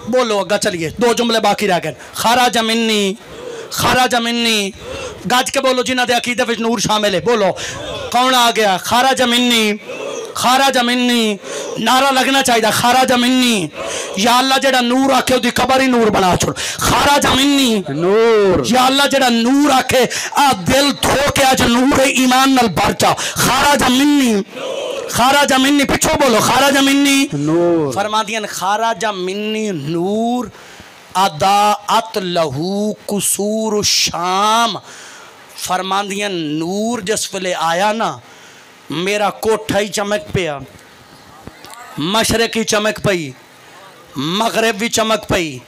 बोलो अगा चलिए 2 जुमले बाकी रह गए। खाराजा मिन्नी, खाराजा मिन्नी, गज के बोलो जिन्हां दे अकीदे विच नूर शामिल है, बोलो कौन आ गया? खाराज मिन्नी, खाराज मिन्नी, नारा लगना चाहिए खाराज मिन्नी। या अल्लाह जेड़ा नूर आखे उदी कबर ही नूर बना छोड़। खाराज मिन्नी नूर। या अल्लाह जेड़ा नूर आखे आ दिल धो के आज नूर ईमान नाल भर जा। खाराज मिन्नी, खाराज मिन्नी, पिछो बोलो खाराज मिन्नी नूर। फरमादियां खाराज मिन्नी नूर अदाअत लहू कुसूर शाम। फरमादियां नूर जिस वेले आया ना मेरा कोठा ही चमक पिया, मशरक ही चमक पई, मगरब भी चमक पई,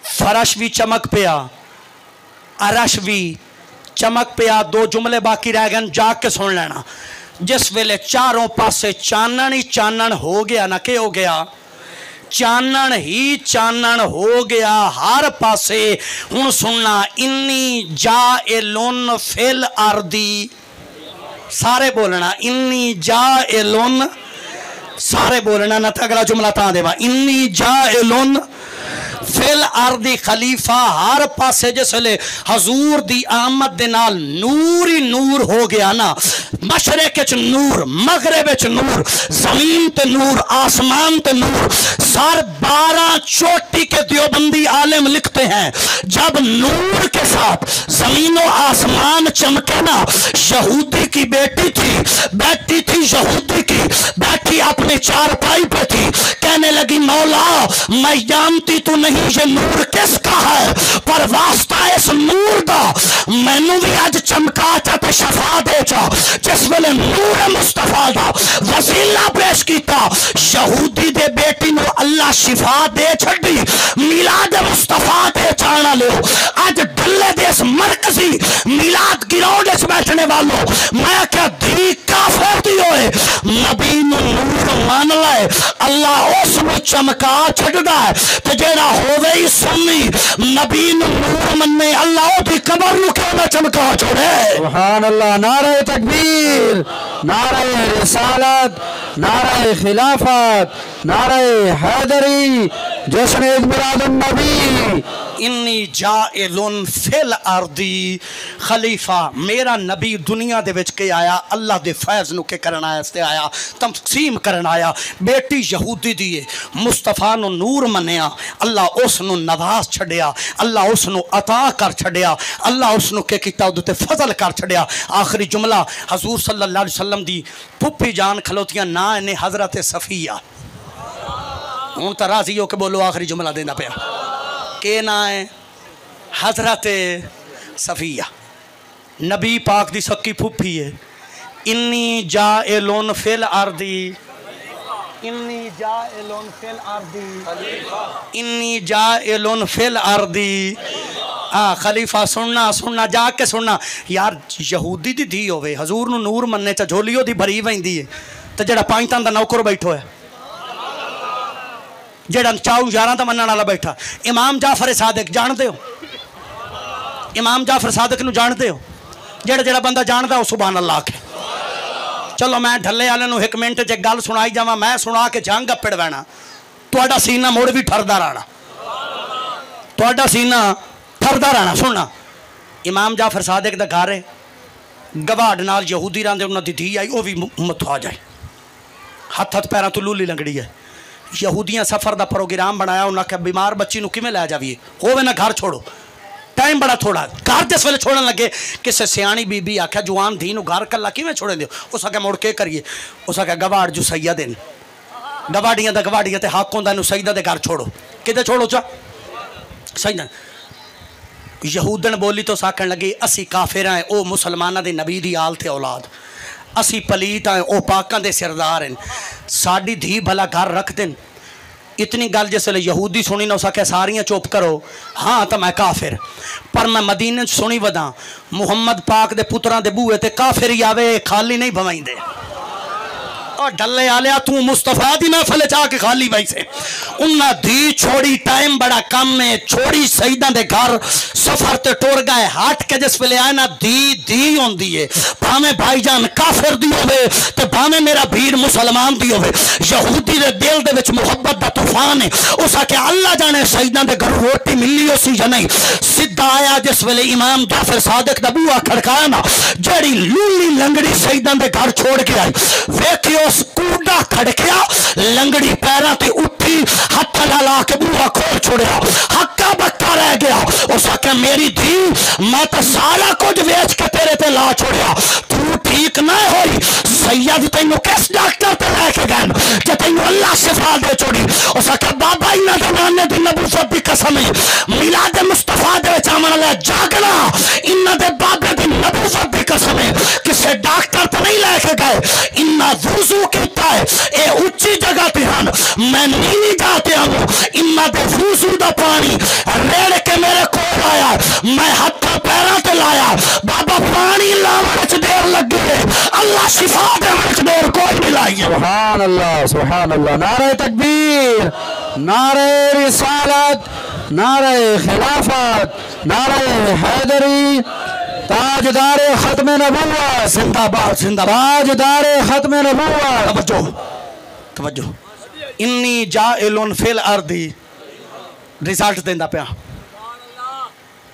फरश भी चमक पिया, अरश भी चमक पिया। दो जुमले बाकी रह गए, जाग के सुन लेना। जिस वेले चारों पासे चानन ही चानन हो गया ना, के हो गया? चानन ही चानन हो गया हर पासे। हुण सुनना, इन्नी जाइलुन फिल अर्दी, सारे बोलना इन्नी जाइलुन, सारे बोलना ना तो अगला जुमला ता देवा। इन्नी जाइलुन फिल अर्दी खलीफा हर पासे। जिसले हजूर दी आमद दे नाल नूर ही नूर हो गया ना, मशरक च नूर, मगरब च नूर, जमीन ते नूर, आसमान ते नूर। सर 12 चोटी के देवबंदी आलिम लिखते हैं जब नूर के साथ जमीनों आसमान चमके ना, यहूदी की बेटी थी, बैठी थी यहूदी की, बैठी अपने चारपाई पे थी, कहने लगी मौला मैं जानती तो नहीं ये नूर किसका है, पर वास्ता इस नूर दा मैनू भी अज चमका चा ते शफा दे चा। जिस वेले नूर मुस्तफा दा वसीला पेश किया, यहूदी दे बेटी नू अल्लाह शिफा दे छड़ी, मिलाद मुस्तफा दे चाणा लियो। अज डल्ले दे इस मरकजी मिलाद गिराउंड इस बैठने वालों मैं क्या धी काफिर दी होए नबी नू नूर मान लाए, अल्लाह उस नू चमका छड़दा है। ते जेड़ा होवे ही सुन्नी नबी नू नूर मन्ने, अल्लाह ओदी कबर नू क्यों ना चमका छोड़े। सुभान अल्लाह। नारे तकबीर, नारे रिसालत, नारे खिलाफत, नारे हैदरी, जश्न मिलादुन नबी। इन्नी जाइलुन फिल अर्दी खलीफा, मेरा नबी दुनिया दे विच के आया, अल्लाह दे फैज़ नू के करन आया, तकसीम करन आया। बेटी यहूदी दी है, मुस्तफा नू नूर मन्निया, अल्लाह उस नू नवाज छड़िया, अल्लाह उस नू अता कर छड़िया, अल्लाह उस नू के कीता उदे ते फजल कर छड़िया। आखिरी जुमला हजूर सल्लल्लाहु अलैहि वसल्लम दी फुप्पी जान खलोतियां ना इन्हें हजरत सफिया। हुण तां राजी हो के बोलो आखिरी जुमला देना पिया, के ना है? हजरत सफिया नबी पाक दी सक्की फुफी है। इन्नी जाइलुन फिल अर्दी, इन्नी जाइलुन फिल अर्दी, इन्नी जाइलुन फिल अर्दी। हाँ खलीफा सुनना, सुनना जाग के सुनना यार। यहूदी दी धी होवे हजूर नू नूर मन्ने च झोलियो दी भरी वैंदी है, ते जेड़ा 5 तां दा नौकर बैठो है, जेड़ा 4 11 दा मनण वाला बैठा। इमाम जाफर सादिक जानते हो? इमाम जाफर सादिक नू जानते हो? जेड़ा जेड़ा बंदा जानता हो सुभान अल्लाह आखे। चलो मैं ढले वाले नू 1 मिनट च गल सुनाई जावा, मैं सुना के जांग गप्पड़ बैना, तुहाडा सीना मुड़ भी ठरदा रहना, तुहाडा सीना ठरदा रहना। सुनना, इमाम जाफर सादिक दा घर है, गवाड़ नाल यहूदी रहंदे, उन्हां दी धी आई, वो भी मथुआ जाए, हथ हथ पैरों तो लूली लंगड़ी है। यहूदियां सफर का प्रोग्राम बनाया, उन्हें आख्या बीमार बच्ची किमें लै जाइए, होवे ना घर छोड़ो, टाइम बड़ा थोड़ा। घर जिस वेले छोड़न लगे किसी सियाणी बीबी आख्या जवान धी घर कला किमें छोड़े दो, उस आख्या मुड़ के करिए, उस आख्या गवाड़ जो सैयद हैं, गवाड़ियां दा गवाड़ियां ते हक होंदा इनू सईदा दे घर छोड़ो, किते छोड़ो चा सईदा। यहूदन बोली तो आखन लगे असी काफिर हैं, ओ मुसलमाना दे नबी दी आल थे औलाद, असी पलीत हैं, ओ पाकां दे सरदार हैं, साड़ी धी भला घर रख देन। इतनी गल जिसले यहूदी सुनी ना, उस आख्या सारियां चुप करो, हाँ तो मैं काफिर, पर मैं मदीने सुनी वदा मुहम्मद पाक दे पुत्रां दे बूहे ते काफिर ही आवे, खाली नहीं भवाइंदे। और डल्ले आलिया तू मुस्तफा दी महफिल च आके खाली बैठे, उन्हें धी छोड़ी, टाइम बड़ा कम है, छोड़ी सईदा दे घर, सफर ते टुर गए, हट के जिस वेले आए ना धी धी होंदी है, भावें भाईजान काफिर दी होवे ते भावें मेरा भीड़ मुसलमान दी होवे, यहूदी दे दिल दे विच मुहब्बत दा तूफान जवान है। उस आके अल्लाह जाने सईदा के घर रोटी मिली उसी या नहीं। सीधा आया जिस वेले इमाम जाफर सादिक दा बूहा खड़काया ना, जड़ी लूली लंगड़ी सईदा के घर छोड़ के आई, वेखी उस कूड़ा खड़किया, लंगड़ी पैरों ते उठी, हथ ला के बूहा खोल छोड़िया, हक्का बक्का रह गया। उस आख्या मेरी धी मैं तो सारा कुछ वेच के तेरे ते ला छोड़िया, तू ठीक ना होई। सैयद तेनू किस डॉक्टर ते लेके गए जे तेनू अल्लाह शिफा दे छोड़ी। उस आख्या बाबा इन्हां जमाने दी नबूवत दी कसम है, मिलाद मुस्तफा दे विच आमण वाला जागना इन्हां दे बाबे दी नबूवत दी कसम है। किसी डॉक्टर ते नहीं लेके गए, इन्हां वुजू कीता है, ए उच्ची जगह ते हन, मैं नीली जाते हूं, इन्हां दे वुजू दा पानी रेड़ के मेरे कोल आया, मैं हथ पैरों ते लाया, बाबा पानी लाने च देर लग गई, अल्लाह शिफा देने च देर कोई नहीं लाई। सुभान अल्लाह, सुभान अल्लाह। नारे तकबीर, नारे रिसालत, नारे खिलाफत, नारे हैदरी, ताजदार खत्म नबूवत जिंदाबाद जिंदाबाद, ताजदार खत्म नबूवत। तवज्जो तवज्जो, इन्नी जाइलुन फिल अर्दी रिजल्ट देंदा पिया।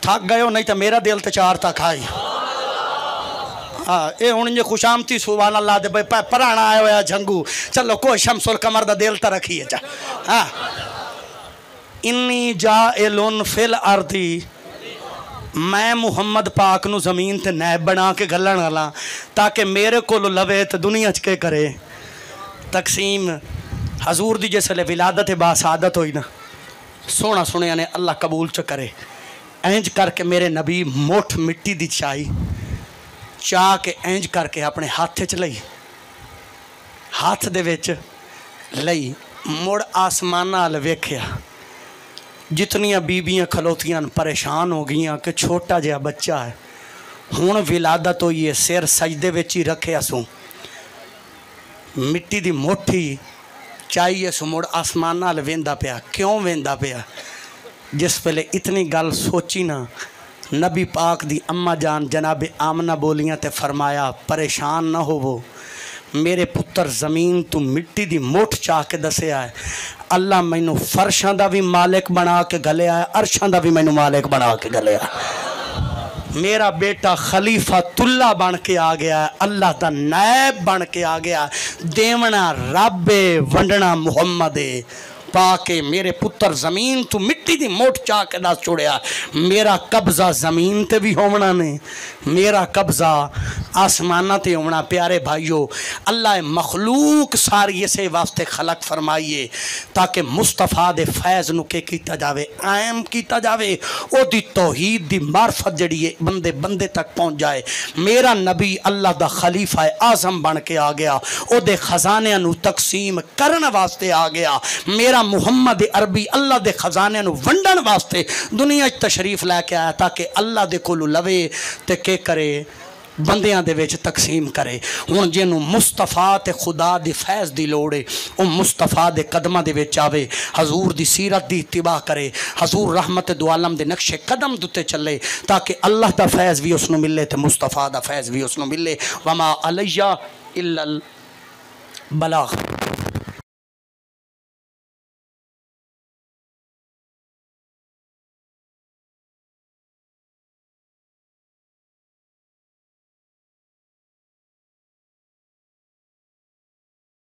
थक गए हो नहीं तो मेरा दिल तो चार तक आई। हाँ ये हूँ जो खुशामती सुभान अल्लाह दे पराना आया होया झंगू, चलो कोई शमसुल कमर दा दिल तो रखिए चा। हाँ इन्नी जाइलुन फिल अर्दी, मैं मुहम्मद पाक नू जमीन ते नैब बना के गलन वाला, ताकि मेरे को लवे तो दुनिया च के करे तकसीम। हजूर दी जिसले विलादत बासादत हुई ना, सोना सुनिया ने अल्लाह कबूल च करे। इंज करके मेरे नबी मुठ मिट्टी दी चाई चाह के इंज करके अपने हाथ च लई, हाथ दे विच लई, मुड़ आसमाना अल वेख्या, जितनियां बीबियां खलोतियां परेशान हो गई कि छोटा जिहा बच्चा है, हुण विलादत होई है, सिर सजदे विच ही रखे सू, मिट्टी दी मुट्ठी चाहिए सू, मुड़ आसमाना अल वेंदा पिया। क्यों वेंदा पिया? जिस वेले इतनी गल सोची ना, नबी पाक दी अम्मा जान जनाब आमना बोलियां ते फरमाया परेशान ना होवो, मेरे पुत्र ज़मीन तू मिट्टी दी मुठ चाह के दसिया है, अल्लाह मैनू फर्शां दा भी मालिक बना के गलिया है, अरशां दा भी मैनू मालिक बना के गलिया है। मेरा बेटा खलीफातुल्ला बन के आ गया है, अल्लाह दा नायब बन के आ गया, देवना रब है, वंडना मुहम्मद है। पाके मेरे पुत्र ज़मीन तू मिट्टी दी मोट चाह के दस छोड़िया, मेरा कब्जा ज़मीन ते भी होना ने, मेरा कब्जा आसमाना ते होना। प्यारे भाइयों, अल्लाह मखलूक सारी इसे वास्ते खलक फरमाइए ताकि मुस्तफा दे फैज़ नू के कीता जावे, कायम कीता जावे, ओदी तौहीद दी मार्फत जड़ी है बंदे बंदे तक पहुँच जाए। मेरा नबी अल्लाह दा खलीफा आज़म बन के आ गया, ओदे खजानियां नू तकसीम करन वास्ते आ गया। मेरा मुहम्मद अरबी अल्लाह दे खजाने नू वंडन वास्ते दुनिया तशरीफ लैके आया ताकि अल्लाह दे कोलू लवे ते के करे, बंदियां दे विच तकसीम करे। हुण जिन्नू मुस्तफा ते खुदा दी फैज़ दी लोड़ है, वो मुस्तफा दे कदमां दे विच आवे, हजूर दी सीरत दी इत्तिबा करे, हजूर रहमत दो आलम दे नक्शे कदम दुते चले ताकि अल्लाह दा फैज़ भी उसनू मिले ते मुस्तफा दा फैज़ भी उसनू मिले। वमा अलैया इल्लल बलाग।